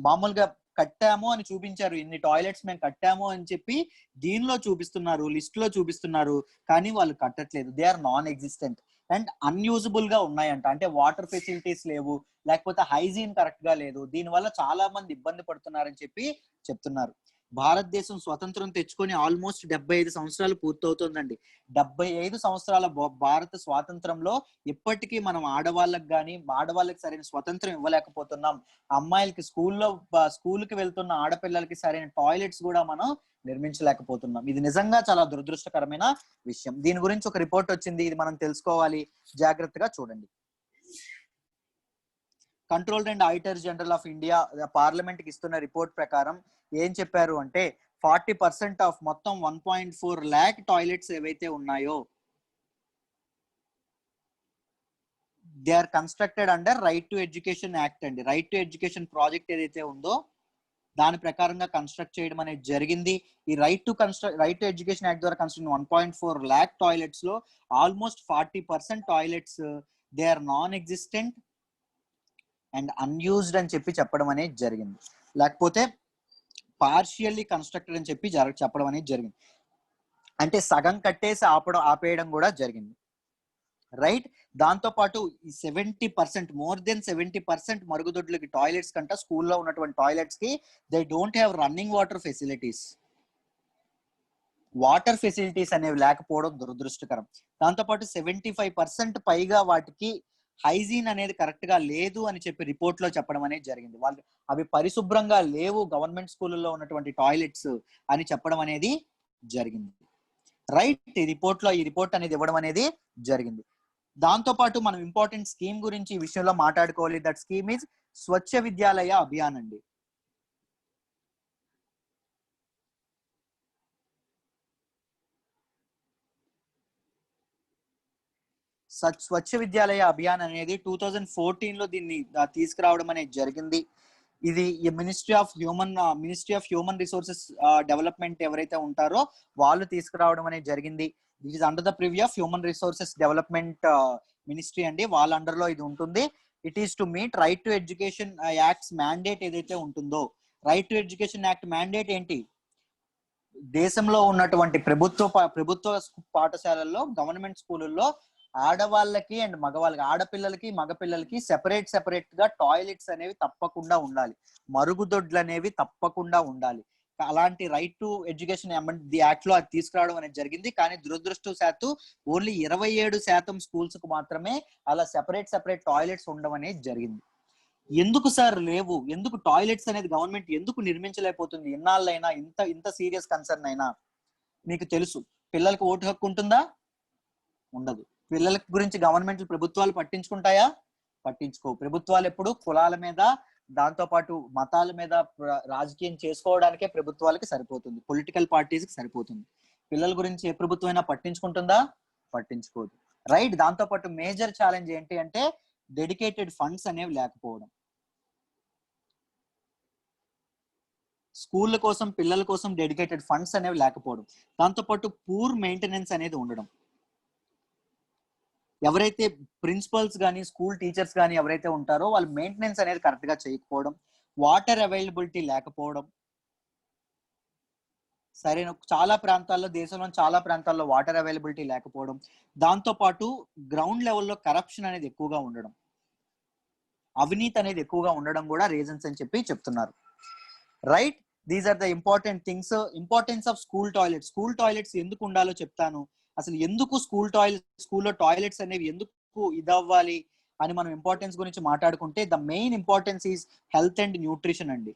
మామూలుగా కట్టాము అని చూపించారు, ఇన్ని టాయిలెట్స్ మేము కట్టాము అని చెప్పి దీనిలో చూపిస్తున్నారు, లిస్ట్ లో చూపిస్తున్నారు, కానీ వాళ్ళు కట్టట్లేదు. They are non existent and unusable గా ఉన్నాయంట. అంటే వాటర్ ఫెసిలిటీస్ లేవు, లేకపోతే హైజీన్ కరెక్ట్ గా లేదు, దీనివల్ల చాలా మంది ఇబ్బంది పడుతున్నారని చెప్పి చెప్తున్నారు. భారతదేశం స్వతంత్రం తెచ్చుకొని ఆల్మోస్ట్ 75 సంవత్సరాలు పూర్తవుతుందండి. 75 సంవత్సరాల భారత స్వాతంత్రంలో ఇప్పటికీ మనం ఆడవాళ్ళకి సరైన స్వతంత్రం ఇవ్వలేకపోతున్నాం. అమ్మాయిలకి స్కూల్కి వెళ్తున్న ఆడపిల్లలకి సరైన టాయిలెట్స్ కూడా మనం నిర్మించలేకపోతున్నాం. ఇది నిజంగా చాలా దురదృష్టకరమైన విషయం. దీని గురించి ఒక రిపోర్ట్ వచ్చింది, ఇది మనం తెలుసుకోవాలి, జాగ్రత్తగా చూడండి. Controller and auditor general of India parliament కి ఇస్తున్న రిపోర్ట్ ప్రకారం ఏం చెప్పారు అంటే, 40% ఆఫ్ మొత్తం 1.4 lakh టాయిలెట్స్ ఏవైతే ఉన్నాయో, they are constructed under right to education act అండి. రైట్ టు ఎడ్యుకేషన్ ప్రాజెక్ట్ ఏదైతే ఉందో దాని ప్రకారంగా కన్స్ట్రక్ట్ చేయడం అనేది జరిగింది. ఈ రైట్ టు ఎడ్యుకేషన్ యాక్ట్ ద్వారా కన్స్ట్రక్ట్ 1.4 lakh టాయిలెట్స్ లో almost 40% toilets they are non existent and unused అని చెప్పి చెప్పడం అనేది జరిగింది, లేకపోతే పార్షియల్లీ కన్స్ట్రక్టెడ్ అని చెప్పి చెప్పడం అనేది జరిగింది. అంటే సగం కట్టేసి ఆపేయడం కూడా జరిగింది. రైట్, దాంతో పాటు 70%, మోర్ దెన్ 70% మరుగుదొడ్లకి, టాయిలెట్స్ కంట, స్కూల్లో ఉన్నటువంటి టాయిలెట్స్ కి they don't have running water facilities. Water facilities అనేవి లేకపోవడం దురదృష్టకరం. దాంతోపాటు 75% పైగా వాటికి హైజీన్ అనేది కరెక్ట్ గా లేదు అని చెప్పి రిపోర్ట్ లో చెప్పడం అనేది జరిగింది. వాళ్ళు అవి పరిశుభ్రంగా లేవు గవర్నమెంట్ స్కూళ్ళలో ఉన్నటువంటి టాయిలెట్స్ అని చెప్పడం అనేది జరిగింది. రైట్, ఈ రిపోర్ట్ అనేది ఇవ్వడం అనేది జరిగింది. దాంతో పాటు మనం ఇంపార్టెంట్ స్కీమ్ గురించి ఈ విషయంలో మాట్లాడుకోవాలి. దట్ స్కీమ్ ఈజ్ స్వచ్ఛ విద్యాలయ అభియాన్ అండి. స్వచ్ఛ విద్యాలయ అభియాన్ అనేది 2014 లో దీన్ని తీసుకురావడం అనేది జరిగింది. ఇది ministry of human resources development ఎవరైతే ఉంటారో వాళ్ళు తీసుకురావడం అనేది జరిగింది. This is under the preview of human resources development ministry అండి, వాళ్ళ అండర్ లో ఇది ఉంటుంది. It is to meet right to education acts mandate ఏదైతే ఉంటుందో. Right to education act mandate ఏంటి? దేశంలో ఉన్నటువంటి ప్రభుత్వ పాఠశాలల్లో, గవర్నమెంట్ స్కూళ్ళల్లో ఆడవాళ్ళకి అండ్ మగవాళ్ళకి, ఆడపిల్లలకి మగపిల్లలకి సెపరేట్ గా టాయిలెట్స్ అనేవి తప్పకుండా ఉండాలి, మరుగుదొడ్లు అనేవి తప్పకుండా ఉండాలి. అలాంటి right to education the act లో అది తీసుకురావడం అనేది జరిగింది. కానీ దురదృష్టవశాత్తు ఓన్లీ 27% స్కూల్స్ కు మాత్రమే అలా సెపరేట్ టాయిలెట్స్ ఉండడం అనేది జరిగింది. ఎందుకు సార్ లేవు? ఎందుకు టాయిలెట్స్ అనేది గవర్నమెంట్ ఎందుకు నిర్మించలేకపోతుంది? ఎన్నాళ్ళైనా ఇంత సీరియస్ కన్సర్న్ అయినా. మీకు తెలుసు, పిల్లలకు ఓటు హక్కు ఉంటుందా? ఉండదు. పిల్లల గురించి ప్రభుత్వాలు పట్టించుకుంటాయా? పట్టించుకో. ప్రభుత్వాలు ఎప్పుడు కులాల మీద, దాంతో పాటు మతాల మీద రాజకీయం చేసుకోవడానికే ప్రభుత్వాలకి సరిపోతుంది, పొలిటికల్ పార్టీస్ కి సరిపోతుంది. పిల్లల గురించి ఏ ప్రభుత్వం అయినా పట్టించుకుంటుందా? పట్టించుకోదు. రైట్, దాంతో పాటు మేజర్ ఛాలెంజ్ ఏంటి అంటే డెడికేటెడ్ ఫండ్స్ అనేవి లేకపోవడం. స్కూళ్ళ కోసం, పిల్లల కోసం డెడికేటెడ్ ఫండ్స్ అనేవి లేకపోవడం. దాంతోపాటు పూర్ మెయింటెనెన్స్ అనేది ఉండడం. ఎవరైతే ప్రిన్సిపల్స్ కానీ స్కూల్ టీచర్స్ కానీ ఎవరైతే ఉంటారో వాళ్ళు మెయింటెనెన్స్ అనేది కరెక్ట్ గా చేయకపోవడం, వాటర్ అవైలబిలిటీ లేకపోవడం, సరైన చాలా ప్రాంతాల్లో, దేశంలో చాలా ప్రాంతాల్లో వాటర్ అవైలబిలిటీ లేకపోవడం, దాంతో పాటు గ్రౌండ్ లెవెల్లో కరప్షన్ అనేది ఎక్కువగా ఉండడం, అవినీతి అనేది ఎక్కువగా ఉండడం కూడా రీజన్స్ అని చెప్పి చెప్తున్నారు. Right, these are the important things. Importance of school toilets. School toilets ఎందుకు ఉండాలో చెప్తాను. అసలు ఎందుకు స్కూల్లో టాయిలెట్స్ అనేవి ఎందుకు ఇదవ్వాలి అని మనం ఇంపార్టెన్స్ గురించి మాట్లాడుకుంటే, the main importance is health and nutrition అండి.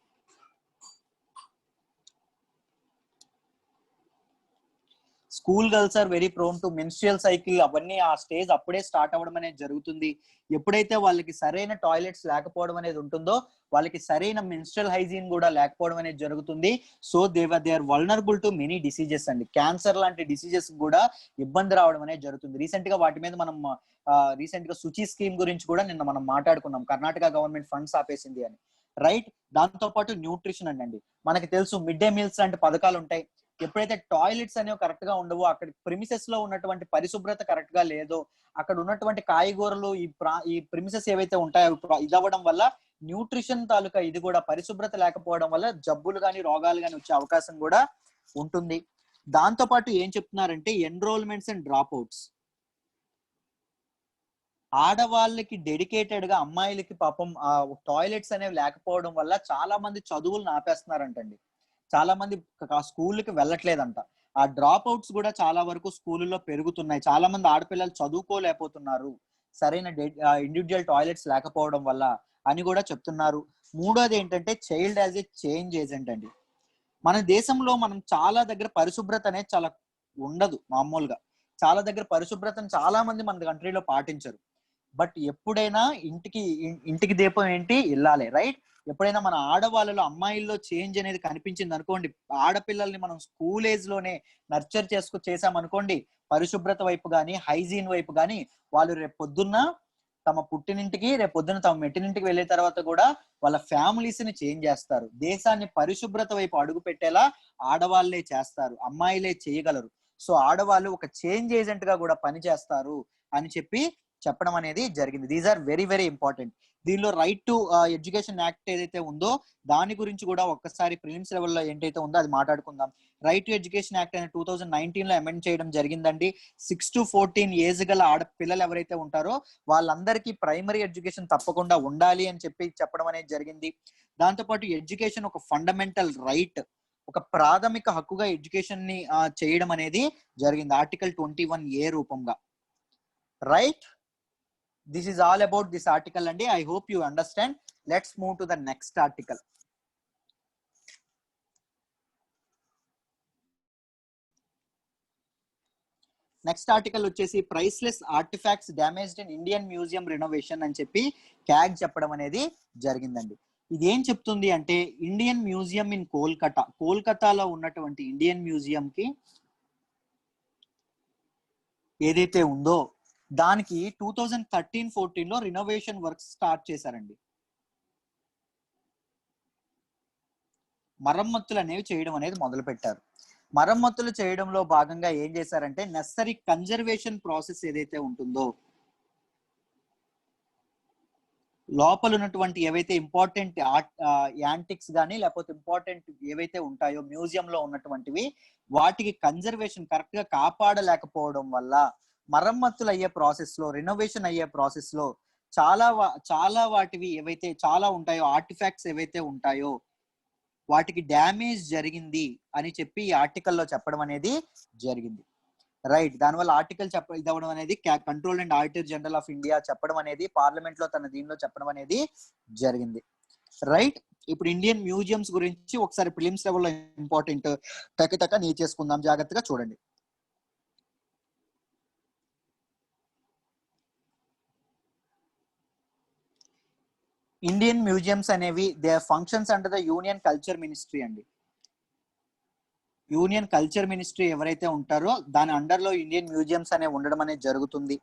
School girls are very prone to menstrual cycle. అవన్నీ ఆ స్టేజ్ అప్పుడే స్టార్ట్ అవ్వడం అనేది జరుగుతుంది. ఎప్పుడైతే వాళ్ళకి సరైన టాయిలెట్స్ లేకపోవడం అనేది ఉంటుందో, వాళ్ళకి సరైన మెన్స్ట్రుయల్ హైజీన్ కూడా లేకపోవడం అనేది జరుగుతుంది. So they are vulnerable to many diseases అండి. క్యాన్సర్ లాంటి డిసీజెస్ కూడా ఇబ్బంది రావడం అనేది జరుగుతుంది. రీసెంట్ గా వాటి మీద మనం శుచి స్కీమ్ గురించి కూడా నిన్న మనం మాట్లాడుకున్నాం. కర్ణాటక గవర్నమెంట్ ఫండ్స్ ఆపేసింది అని. రైట్, దాంతో పాటు న్యూట్రిషన్ అండి. మనకి తెలుసు మిడ్ డే మీల్స్ లాంటి పథకాలు ఉంటాయి. ఎప్పుడైతే టాయిలెట్స్ అనేవి కరెక్ట్ గా ఉండవో, అక్కడ ప్రిమిసెస్ లో ఉన్నటువంటి పరిశుభ్రత కరెక్ట్ గా లేదో, అక్కడ ఉన్నటువంటి కాయగూరలు ఈ ప్రిమిసెస్ ఏవైతే ఉంటాయో ఇదవ్వడం వల్ల న్యూట్రిషన్ తాలూకా ఇది కూడా పరిశుభ్రత లేకపోవడం వల్ల జబ్బులు కానీ రోగాలు కానీ వచ్చే అవకాశం కూడా ఉంటుంది. దాంతో పాటు ఏం చెప్తున్నారంటే ఎన్రోల్మెంట్స్ అండ్ డ్రాప్ అవుట్స్. ఆడవాళ్ళకి డెడికేటెడ్ గా అమ్మాయిలకి పాపం టాయిలెట్స్ అనేవి లేకపోవడం వల్ల చాలా మంది చదువులను ఆపేస్తున్నారంటండి. చాలా మంది స్కూల్కి వెళ్ళట్లేదంట. ఆ డ్రాప్ అవుట్స్ కూడా చాలా వరకు స్కూల్లో పెరుగుతున్నాయి. చాలా మంది ఆడపిల్లలు చదువుకోలేకపోతున్నారు సరైన ఇండివిజువల్ టాయిలెట్స్ లేకపోవడం వల్ల అని కూడా చెప్తున్నారు. మూడోది ఏంటంటే child as a change agent అండి. మన దేశంలో మనం చాలా దగ్గర పరిశుభ్రత అనేది చాలా ఉండదు. మామూలుగా చాలా దగ్గర పరిశుభ్రతను చాలా మంది మన కంట్రీలో పాటించరు. బట్ ఎప్పుడైనా ఇంటికి దీపం ఏంటి, ఇల్లాలే. రైట్, ఎప్పుడైనా మన ఆడవాళ్ళలో అమ్మాయిల్లో చేంజ్ అనేది కనిపించింది అనుకోండి, ఆడపిల్లల్ని మనం స్కూల్ ఏజ్ లోనే నర్చర్ చేసామనుకోండి, పరిశుభ్రత వైపు కానీ హైజీన్ వైపు కానీ వాళ్ళు రేపు పొద్దున్న తమ పుట్టినింటికి, రేపు పొద్దున్న తమ మెట్టినింటికి వెళ్ళే తర్వాత కూడా వాళ్ళ ఫ్యామిలీస్ ని చేంజ్ చేస్తారు. దేశాన్ని పరిశుభ్రత వైపు అడుగు పెట్టేలా ఆడవాళ్లే చేస్తారు, అమ్మాయిలే చేయగలరు. సో ఆడవాళ్ళు ఒక చేంజ్ ఏజెంట్ గా కూడా పనిచేస్తారు అని చెప్పడం అనేది జరిగింది. These are very very important. దీనిలో రైట్ టు ఎడ్యుకేషన్ యాక్ట్ ఏదైతే ఉందో దాని గురించి కూడా ఒక్కసారి ప్రిలిమ్స్ లెవెల్లో ఏంటైతే ఉందో అది మాట్లాడుకుందాం. రైట్ టు ఎడ్యుకేషన్ యాక్ట్ అనేది 2019 లో అమెండ్ చేయడం జరిగిందండి. 6 to 14 ఏజ్ గల ఆడపిల్లలు ఎవరైతే ఉంటారో వాళ్ళందరికీ ప్రైమరీ ఎడ్యుకేషన్ తప్పకుండా ఉండాలి అని చెప్పడం అనేది జరిగింది. దాంతోపాటు ఎడ్యుకేషన్ ఒక ఫండమెంటల్ రైట్, ఒక ప్రాథమిక హక్కుగా ఎడ్యుకేషన్ ని చేయడం అనేది జరిగింది ఆర్టికల్ 21A రూపంగా. Right, this is all about this article and I hope you understand. Let's move to the next article. Next article వచ్చేసి priceless artefacts damaged in Indian museum renovation అని క్యాగ్ చెప్పడం అనేది జరిగిందండి. ఇది ఏం చెప్తుంది అంటే ఇండియన్ మ్యూజియం ఇన్ కోల్కతాలో ఉన్నటువంటి ఇండియన్ మ్యూజియం కి ఏదైతే ఉందో దానికి 2013-14 లో రినోవేషన్ వర్క్స్ స్టార్ట్ చేశారండి. మరమ్మతులు అనేవి చేయడం అనేది మొదలు పెట్టారు. మరమ్మతులు చేయడంలో భాగంగా ఏం చేశారంటే నెసరీ కన్జర్వేషన్ ప్రాసెస్ ఏదైతే ఉంటుందో, లోపల ఉన్నటువంటి ఏవైతే ఇంపార్టెంట్ యాంటిక్స్ కానీ లేకపోతే ఇంపార్టెంట్ ఏవైతే ఉంటాయో మ్యూజియం లో ఉన్నటువంటివి వాటికి కన్జర్వేషన్ కరెక్ట్ గా కాపాడలేకపోవడం వల్ల మరమ్మతులు అయ్యే ప్రాసెస్ లో, రెనోవేషన్ అయ్యే ప్రాసెస్ లో చాలా వాటివి ఏవైతే చాలా ఉంటాయో, ఆర్టిఫాక్ట్స్ ఏవైతే ఉంటాయో వాటికి డ్యామేజ్ జరిగింది అని చెప్పి ఈ ఆర్టికల్లో చెప్పడం అనేది జరిగింది. రైట్, దానివల్ల ఆర్టికల్ ఇదవడం అనేది control and auditor general of India చెప్పడం అనేది పార్లమెంట్ లో దీనిలో చెప్పడం అనేది జరిగింది. రైట్, ఇప్పుడు ఇండియన్ మ్యూజియంస్ గురించి ఒకసారి ప్రిలిమ్స్ లెవెల్లో ఇంపార్టెంట్ టక నేర్చేసుకుందాం, జాగ్రత్తగా చూడండి. ఇండియన్ మ్యూజియంస్ అనేవి they functions under the union culture ministry అండి. యూనియన్ కల్చర్ మినిస్ట్రీ ఎవరైతే ఉంటారో దాని అండర్ లో ఇండియన్ మ్యూజియంస్ అనేవి ఉండడం అనేది జరుగుతుంది.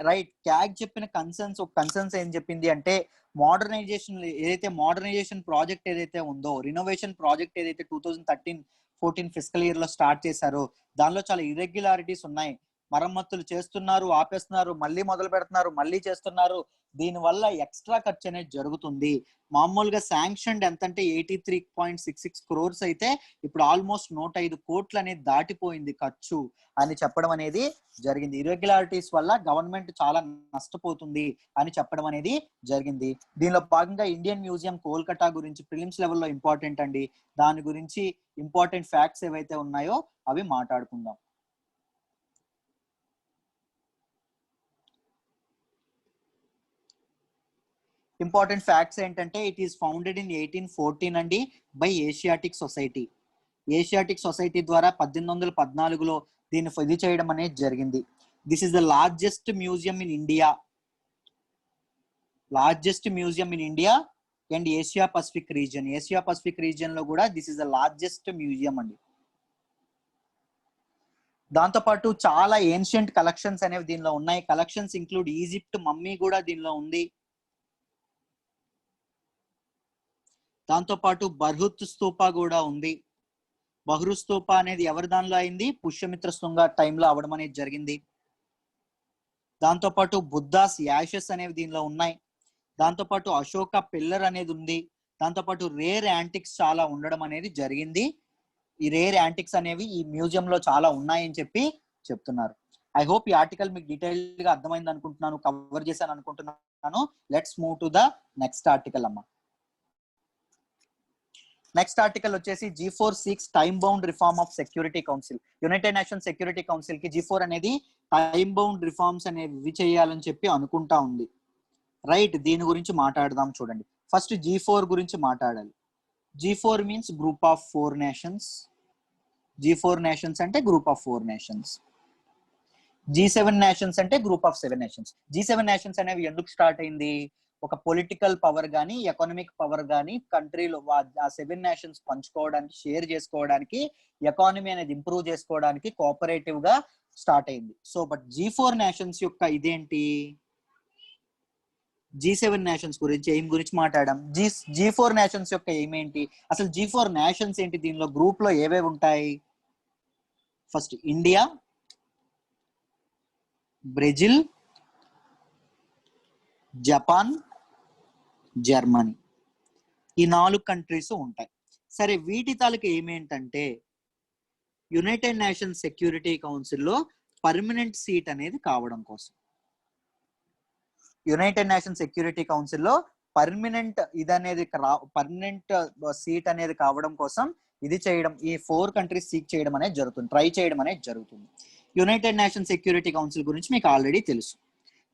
రైట్, క్యాగ్ చెప్పిన కన్సర్న్స్ ఏం చెప్పింది అంటే మోడర్నైజేషన్ ప్రాజెక్ట్ ఏదైతే ఉందో, రినోవేషన్ ప్రాజెక్ట్ ఏదైతే 2013-14 ఫిస్కల్ ఇయర్ లో స్టార్ట్ చేశారో దానిలో చాలా ఇర్రెగ్యులారిటీస్ ఉన్నాయి. మరమ్మతులు చేస్తున్నారు, ఆపేస్తున్నారు, మళ్ళీ మొదలు పెడుతున్నారు, మళ్ళీ చేస్తున్నారు. దీనివల్ల ఎక్స్ట్రా ఖర్చు అనేది జరుగుతుంది. మామూలుగా శాంక్షన్ ఎంత అంటే 83.66 crores అయితే ఇప్పుడు ఆల్మోస్ట్ 105 కోట్లు అనేది దాటిపోయింది ఖర్చు అని చెప్పడం అనేది జరిగింది. ఇర్రెగ్యులారిటీస్ వల్ల గవర్నమెంట్ చాలా నష్టపోతుంది అని చెప్పడం అనేది జరిగింది. దీనిలో భాగంగా ఇండియన్ మ్యూజియం కోల్కతా గురించి ప్రిలిమ్స్ లెవెల్లో ఇంపార్టెంట్ అండి. దాని గురించి ఇంపార్టెంట్ ఫ్యాక్ట్స్ ఏవైతే ఉన్నాయో అవి మాట్లాడుకుందాం. ఇంపార్టెంట్ ఫ్యాక్ట్స్ ఏంటంటే ఇట్ ఈస్ ఫౌండెడ్ ఇన్ 1814 అండి by Asiatic society. Asiatic society ద్వారా 1814లో దీన్ని ఇది చేయడం అనేది జరిగింది. This is the largest museum in India, and Asia Pacific region. Asia Pacific region లో కూడా this is the largest museum అండి. దాంతోపాటు చాలా ఏన్షియంట్ కలెక్షన్స్ అనేవి దీనిలో ఉన్నాయి. కలెక్షన్స్ ఇంక్లూడ్ ఈజిప్ట్ మమ్మీ కూడా దీనిలో ఉంది. దాంతోపాటు బర్హుత్ స్తూప కూడా ఉంది. బహ్రూత్ స్తూప అనేది ఎవరి దానిలో అయింది? పుష్యమిత్ర శృంగ టైంలో అవడం అనేది జరిగింది. దాంతోపాటు బుద్ధాస్ యాషెస్ అనేవి దీనిలో ఉన్నాయి. దాంతోపాటు అశోక పిల్లర్ అనేది ఉంది. దాంతోపాటు రేర్ యాంటిక్స్ చాలా ఉండడం అనేది జరిగింది. ఈ రేర్ యాంటిక్స్ అనేవి ఈ మ్యూజియం లో చాలా ఉన్నాయని చెప్పి చెప్తున్నారు. ఐ హోప్ ఈ ఆర్టికల్ మీకు డీటెయిల్డ్ గా అర్థమైంది అనుకుంటున్నాను, కవర్ చేశాను అనుకుంటున్నాను. Let's move to the next article అమ్మా. నెక్స్ట్ ఆర్టికల్ వచ్చేసి G4 seeks time bound reform of security council. United nations security council కి G4 అనేది టైమ్ బౌండ్ రిఫార్మ్స్ అనేవి చేయాలని చెప్పి అనుకుంటా ఉంది. రైట్, దీని గురించి మాట్లాడదాం. చూడండి, ఫస్ట్ G4 గురించి మాట్లాడాలి. G4 means group of 4 nations. G4 nations అంటే group of 4 nations. G7 nations అంటే group of 7 nations. G7 nations అనేవి ఎందుకు స్టార్ట్ అయింది? ఒక పొలిటికల్ పవర్ గానీ ఎకనామిక్ పవర్ గానీ కంట్రీలో ఆ 7 నేషన్స్ పంచుకోవడానికి, షేర్ చేసుకోవడానికి, ఎకానమీ అనేది ఇంప్రూవ్ చేసుకోవడానికి కోఆపరేటివ్ గా స్టార్ట్ అయింది. సో బట్ G4 నేషన్స్ యొక్క ఇదేంటి? G7 నేషన్స్ గురించి ఏం గురించి మాట్లాడాం. G4 నేషన్స్ యొక్క ఏమేంటి? అసలు G4 నేషన్స్ ఏంటి? దీనిలో గ్రూప్ లో ఏవేవి ఉంటాయి? First India, Brazil, Japan, Germany, ఈ 4 కంట్రీస్ ఉంటాయి. సరే, వీటి తాలూకు ఏమేంటంటే యునైటెడ్ నేషన్స్ సెక్యూరిటీ కౌన్సిల్లో పర్మనెంట్ సీట్ అనేది కావడం కోసం, యునైటెడ్ నేషన్స్ సెక్యూరిటీ కౌన్సిల్లో పర్మనెంట్ సీట్ అనేది కావడం కోసం ఇది చేయడం, ఈ 4 కంట్రీస్ సీక్ చేయడం అనేది జరుగుతుంది, ట్రై చేయడం అనేది జరుగుతుంది. యునైటెడ్ నేషన్స్ సెక్యూరిటీ కౌన్సిల్ గురించి మీకు ఆల్రెడీ తెలుసు,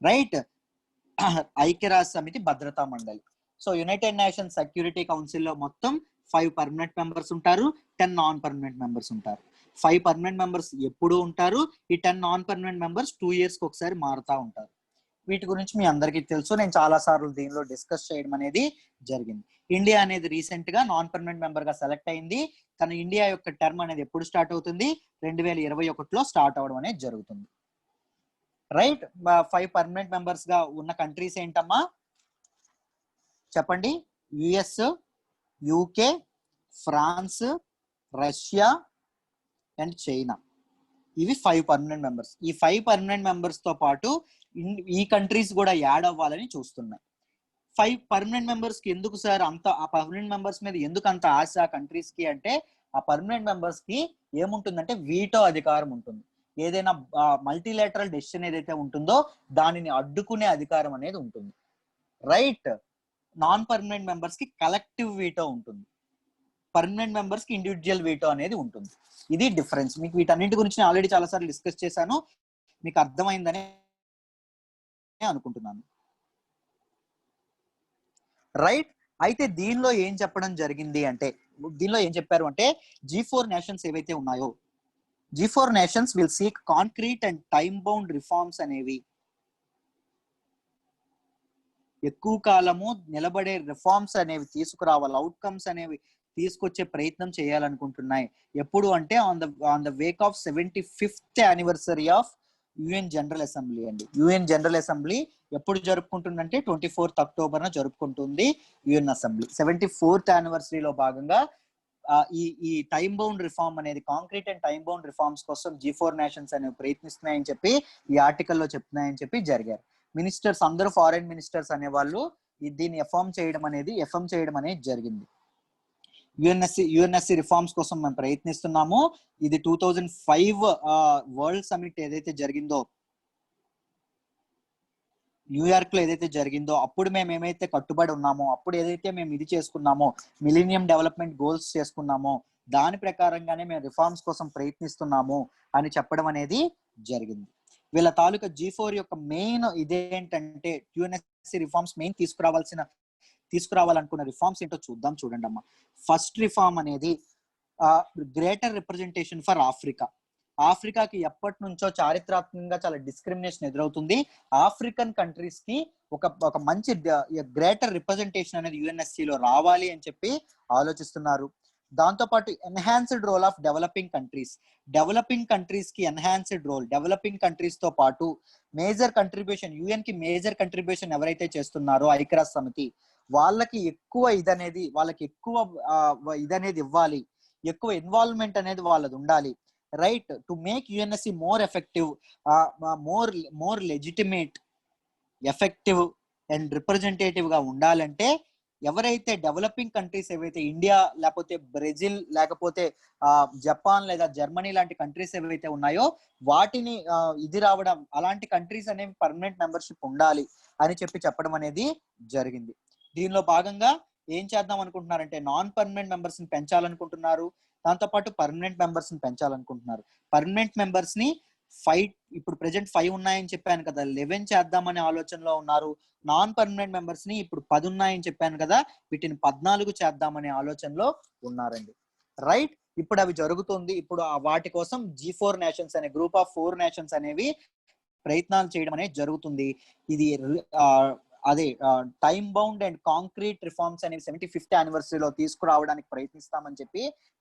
రైట్? ఐక్యరాజ్య సమితి భద్రతా మండలి. So United nations security council లో మొత్తం 5 పర్మనెంట్ మెంబర్స్ ఉంటారు, 10 నాన్ పర్మనెంట్ మెంబర్స్ ఉంటారు. 5 పర్మనెంట్ మెంబర్స్ ఎప్పుడు ఉంటారు, ఈ 10 నాన్ పర్మనెంట్ మెంబర్స్ 2 years కి ఒకసారి మారుతా ఉంటారు. వీటి గురించి మీ అందరికీ తెలుసు, నేను చాలా సార్లు దీనిలో డిస్కస్ చేయడం అనేది జరిగింది. ఇండియా అనేది రీసెంట్ గా నాన్ పర్మనెంట్ మెంబర్ గా సెలెక్ట్ అయింది. కానీ ఇండియా యొక్క టర్మ్ అనేది ఎప్పుడు స్టార్ట్ అవుతుంది? 2021లో స్టార్ట్ అవడం అనేది జరుగుతుంది. రైట్, 5 పర్మనెంట్ మెంబర్స్ గా ఉన్న కంట్రీస్ ఏంటమ్మా చెప్పండి? US, UK, France, Russia and China. ఇవి 5 పర్మనెంట్ మెంబర్స్. ఈ 5 పర్మనెంట్ మెంబర్స్ తో పాటు ఈ కంట్రీస్ కూడా యాడ్ అవ్వాలని చూస్తున్నాయి. 5 పర్మనెంట్ మెంబర్స్ కి ఎందుకు సార్ అంత, ఆ పర్మనెంట్ మెంబర్స్ మీద ఎందుకు అంత ఆశ కంట్రీస్ కి అంటే, ఆ పర్మనెంట్ మెంబర్స్ కి ఏముంటుందంటే వీటో అధికారం ఉంటుంది. ఏదైనా మల్టీలేటరల్ డెసిషన్ ఏదైతే ఉంటుందో దానిని అడ్డుకునే అధికారం అనేది ఉంటుంది. రైట్, నాన్ పర్మనెంట్ మెంబర్స్ కి కలెక్టివ్ వీటో ఉంటుంది, పర్మనెంట్ మెంబర్స్ కి ఇండివిజువల్ వీటో అనేది ఉంటుంది. ఇది డిఫరెన్స్. మీకు వీటన్నింటి గురించి నేను ఆల్రెడీ చాలా సార్లు డిస్కస్ చేశాను, మీకు అర్థమైందని అనుకుంటున్నాను. రైట్, అయితే దీనిలో ఏం చెప్పడం జరిగింది అంటే, దీనిలో ఏం చెప్పారు అంటే G4 నేషన్స్ ఏవైతే ఉన్నాయో, G4 nations will seek concrete and time bound reforms అనేవి, ఎక్కువ కాలము నిలబడే రిఫార్మ్స్ అనేవి తీసుకురావాలి, అవుట్కమ్స్ అనేవి తీసుకొచ్చే ప్రయత్నం చేయాలనుకుంటున్నాయి. ఎప్పుడు అంటే on the Wake of 75th anniversary of UN general assembly అండి. యుఎన్ జనరల్ అసెంబ్లీ ఎప్పుడు జరుపుకుంటుందంటే 24th October జరుపుకుంటుంది యుఎన్ అసెంబ్లీ. 74th anniversary లో భాగంగా ఈ టైమ్ బౌండ్ రిఫార్మ్ అనేది concrete and time bound reforms కోసం G4 నేషన్స్ అనేవి ప్రయత్నిస్తున్నాయని చెప్పి ఈ ఆర్టికల్లో చెప్తున్నాయని చెప్పి జరిగారు. మినిస్టర్స్ అందరూ ఫారెన్ మినిస్టర్స్ అనే వాళ్ళు దీన్ని ఎఫర్మ్ చేయడం అనేది జరిగింది. యుఎన్ఎస్సి రిఫార్మ్స్ కోసం మేము ప్రయత్నిస్తున్నాము. ఇది 2005 వరల్డ్ సమిట్ ఏదైతే జరిగిందో, న్యూయార్క్ లో ఏదైతే జరిగిందో, అప్పుడు మేము ఏమైతే కట్టుబడి ఉన్నామో, అప్పుడు ఏదైతే మేము ఇది చేసుకున్నామో, మిలీనియం డెవలప్మెంట్ గోల్స్ చేసుకున్నామో, దాని ప్రకారంగానే మేము రిఫార్మ్స్ కోసం ప్రయత్నిస్తున్నాము అని చెప్పడం అనేది జరిగింది. వీళ్ళ తాలూకా G4 యొక్క మెయిన్ ఇదేంటంటే, యుఎన్ఎస్సి రిఫార్మ్స్ మెయిన్ తీసుకురావాలనుకున్న రిఫార్మ్స్ ఏంటో చూడండి అమ్మా. ఫస్ట్ రిఫార్మ్ అనేది గ్రేటర్ రిప్రజెంటేషన్ ఫర్ ఆఫ్రికాకి ఎప్పటి నుంచో చారిత్రాత్మకంగా చాలా డిస్క్రిమినేషన్ ఎదురవుతుంది. ఆఫ్రికన్ కంట్రీస్ కి ఒక మంచి గ్రేటర్ రిప్రజెంటేషన్ అనేది యుఎన్ఎస్సిలో రావాలి అని చెప్పి ఆలోచిస్తున్నారు. దాంతో పాటు enhanced role of developing countries కి ఎన్హాన్స్డ్ రోల్, డెవలపింగ్ కంట్రీస్ తో పాటు మేజర్ కంట్రిబ్యూషన్, యుఎన్ కి మేజర్ కంట్రిబ్యూషన్ ఎవరైతే చేస్తున్నారో ఐక్యరాజ్య సమితి, వాళ్ళకి ఎక్కువ ఇదనేది ఇవ్వాలి, ఎక్కువ ఇన్వాల్వ్మెంట్ అనేది వాళ్ళది ఉండాలి. Right to make UNSC more effective, more legitimate, effective and representative గా ఉండాలంటే ఎవరైతే డెవలపింగ్ కంట్రీస్ ఏవైతే ఇండియా లేకపోతే బ్రెజిల్ లేకపోతే జపాన్ లేదా జర్మనీ లాంటి కంట్రీస్ ఏవైతే ఉన్నాయో వాటిని ఇది రావడం, అలాంటి కంట్రీస్ అనేవి పర్మనెంట్ మెంబర్షిప్ ఉండాలి అని చెప్పడం అనేది జరిగింది. దీనిలో భాగంగా ఏం చేద్దాం అనుకుంటున్నారంటే నాన్ పర్మనెంట్ మెంబర్స్ ని పెంచాలనుకుంటున్నారు. దాంతో పాటు పర్మనెంట్ మెంబర్స్ ని పెంచాలనుకుంటున్నారు. పర్మనెంట్ మెంబర్స్ ని ఇప్పుడు ప్రెజెంట్ 5 ఉన్నాయని చెప్పాను కదా, 11 చేద్దామనే ఆలోచనలో ఉన్నారు. నాన్ పర్మనెంట్ మెంబర్స్ ని ఇప్పుడు 10 ఉన్నాయని చెప్పాను కదా, వీటిని 14 చేద్దామనే ఆలోచనలో ఉన్నారండి. రైట్, ఇప్పుడు అవి జరుగుతుంది. ఇప్పుడు వాటి కోసం G4 నేషన్స్ అనే గ్రూప్ ఆఫ్ 4 నేషన్స్ అనేవి ప్రయత్నాలు చేయడం అనేది జరుగుతుంది. ఇది అదే time bound and concrete reforms అనేవి 75th యానివర్సరీలో తీసుకురావడానికి ప్రయత్నిస్తామని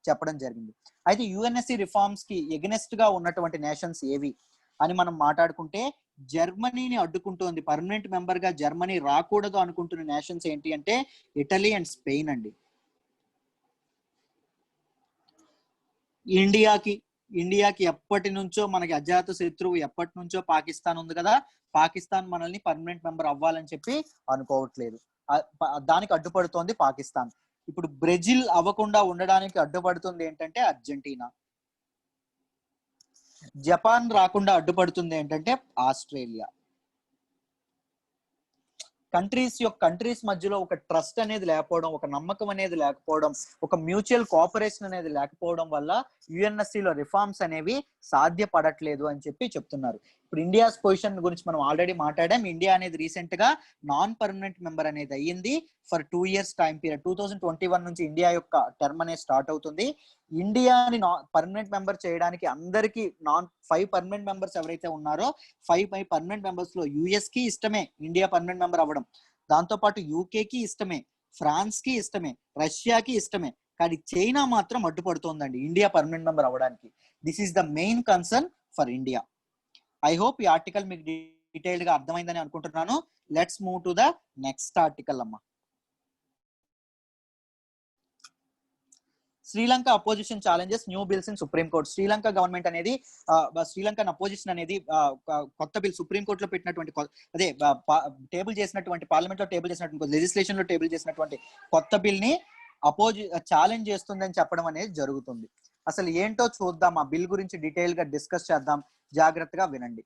చెప్పడం జరిగింది. అయితే యుఎన్ఎస్సి రిఫార్మ్స్ కి ఎగనెస్ట్ గా ఉన్నటువంటి నేషన్స్ ఏవి అని మనం మాట్లాడుకుంటే, జర్మనీని అడ్డుకుంటోంది, పర్మనెంట్ మెంబర్ గా జర్మనీ రాకూడదు అనుకుంటున్న నేషన్స్ ఏంటి అంటే ఇటలీ అండ్ స్పెయిన్ అండి. ఇండియాకి ఎప్పటి నుంచో మనకి అజాత శత్రువు ఎప్పటి నుంచో పాకిస్తాన్ ఉంది కదా, పాకిస్తాన్ మనల్ని పర్మనెంట్ మెంబర్ అవ్వాలని చెప్పి అనుకోవట్లేదు, దానికి అడ్డుపడుతోంది పాకిస్తాన్. ఇప్పుడు బ్రెజిల్ అవ్వకుండా ఉండడానికి అడ్డుపడుతుంది ఏంటంటే అర్జెంటీనా. జపాన్ రాకుండా అడ్డుపడుతుంది ఏంటంటే ఆస్ట్రేలియా. కంట్రీస్ మధ్యలో ఒక ట్రస్ట్ అనేది లేకపోవడం, ఒక నమ్మకం అనేది లేకపోవడం, ఒక మ్యూచువల్ కోఆపరేషన్ అనేది లేకపోవడం వల్ల యుఎన్ఎస్సిలో రిఫార్మ్స్ అనేవి సాధ్యపడట్లేదు అని చెప్తున్నారు. ఇప్పుడు ఇండియాస్ పొజిషన్ గురించి మనం ఆల్రెడీ మాట్లాడాం. ఇండియా అనేది రీసెంట్ గా నాన్ పర్మనెంట్ మెంబర్ అనేది అయ్యింది ఫర్ 2 years టైం పీరియడ్. 2021 నుంచి ఇండియా యొక్క టర్మ్ అనేది స్టార్ట్ అవుతుంది. ఇండియాని పర్మనెంట్ మెంబర్ చేయడానికి అందరికి 5 పర్మనెంట్ మెంబర్స్ ఎవరైతే ఉన్నారో 5 పర్మనెంట్ మెంబర్స్ లో యుఎస్ కి ఇష్టమే ఇండియా పర్మనెంట్ మెంబర్ అవ్వడం, దాంతో పాటు యూకేకి ఇష్టమే, ఫ్రాన్స్ కి ఇష్టమే, రష్యాకి ఇష్టమే, కానీ చైనా మాత్రం అడ్డుపడుతోందండి ఇండియా పర్మనెంట్ మెంబర్ అవ్వడానికి. This is the main concern for India. I hope ఈ ఆర్టికల్ మీకు డీటెయిల్డ్ గా అర్థమైందని అనుకుంటున్నాను. Let's move to the next article అమ్మా. Sri Lanka opposition challenges new bills in supreme court. Sri Lanka government అనేది శ్రీలంకన్ అపోజిషన్ అనేది కొత్త బిల్ సుప్రీం కోర్టులో పెట్టినటువంటి అదే టేబుల్ చేసినటువంటి పార్లమెంట్ లో టేబుల్ చేసినటువంటి లెజిస్లేషన్ లో టేబుల్ చేసినటువంటి కొత్త బిల్ ని ఛాలెంజ్ చేస్తుందని చెప్పడం అనేది జరుగుతుంది. అసలు ఏంటో చూద్దాం, ఆ బిల్ గురించి డీటెయిల్ గా డిస్కస్ చేద్దాం, జాగ్రత్తగా వినండి.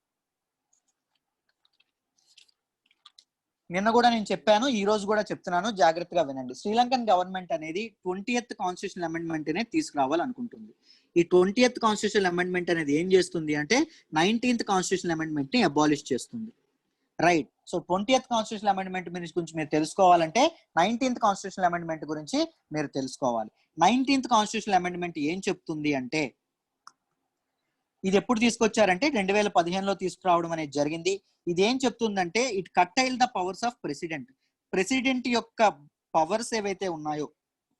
నిన్న కూడా నేను చెప్పాను, ఈ రోజు కూడా చెప్తున్నాను, జాగ్రత్తగా వినండి. శ్రీలంకన్ గవర్నమెంట్ అనేది 20th కాన్స్టిట్యూషనల్ అమెండ్మెంట్ అనేది తీసుకురావాలనుకుంటుంది. ఈ 20th కాన్స్టిట్యూషనల్ అమెండ్మెంట్ అనేది ఏం చేస్తుంది అంటే 19th కాన్స్టిట్యూషనల్ అమెండ్మెంట్ ని అబాలిష్ చేస్తుంది. Right, so 20th constitutional amendment గురించి మీరు తెలుసుకోవాలంటే 19th కాన్స్టిట్యూషనల్ అమెండ్మెంట్ గురించి మీరు తెలుసుకోవాలి. 19th కాన్స్టిట్యూషనల్ అమెండ్మెంట్ ఏం చెప్తుంది అంటే, ఇది ఎప్పుడు తీసుకొచ్చారంటే 2015లో తీసుకురావడం అనేది జరిగింది. ఇది ఏం చెప్తుందంటే it curtail the powers of president యొక్క పవర్స్ ఏవైతే ఉన్నాయో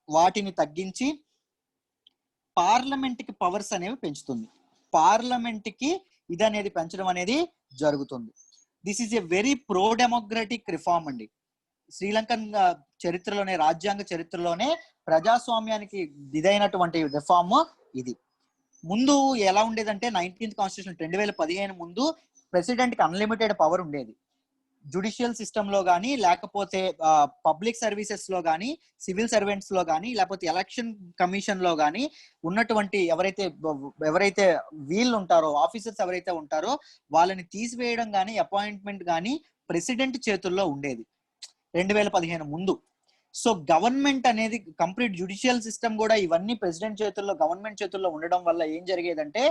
వాటిని తగ్గించి పార్లమెంట్ కి పవర్స్ అనేవి పెంచుతుంది. పార్లమెంట్ కి ఇది అనేది పెంచడం అనేది జరుగుతుంది. This is a very pro democratic reform అండి. శ్రీలంకన్ చరిత్రలోనే, రాజ్యాంగ చరిత్రలోనే ప్రజాస్వామ్యానికి ఇదైనటువంటి రిఫార్మ్ ఇది. ముందు ఎలా ఉండేదంటే 19th కాన్స్టిట్యూషన్ 2015 ముందు ప్రెసిడెంట్ కి అన్లిమిటెడ్ పవర్ ఉండేది. జుడిషియల్ సిస్టమ్ లో కానీ, లేకపోతే పబ్లిక్ సర్వీసెస్ లో కానీ, సివిల్ సర్వెంట్స్ లో కానీ, లేకపోతే ఎలక్షన్ కమిషన్ లో కానీ ఉన్నటువంటి ఎవరైతే వీళ్ళు ఉంటారో, ఆఫీసర్స్ ఎవరైతే ఉంటారో వాళ్ళని తీసివేయడం కానీ, అపాయింట్మెంట్ కానీ ప్రెసిడెంట్ చేతుల్లో ఉండేది 2015 ముందు. సో గవర్నమెంట్ అనేది కంప్లీట్ జుడిషియల్ సిస్టమ్ కూడా ఇవన్నీ ప్రెసిడెంట్ చేతుల్లో, గవర్నమెంట్ చేతుల్లో ఉండడం వల్ల ఏం జరిగేదంటే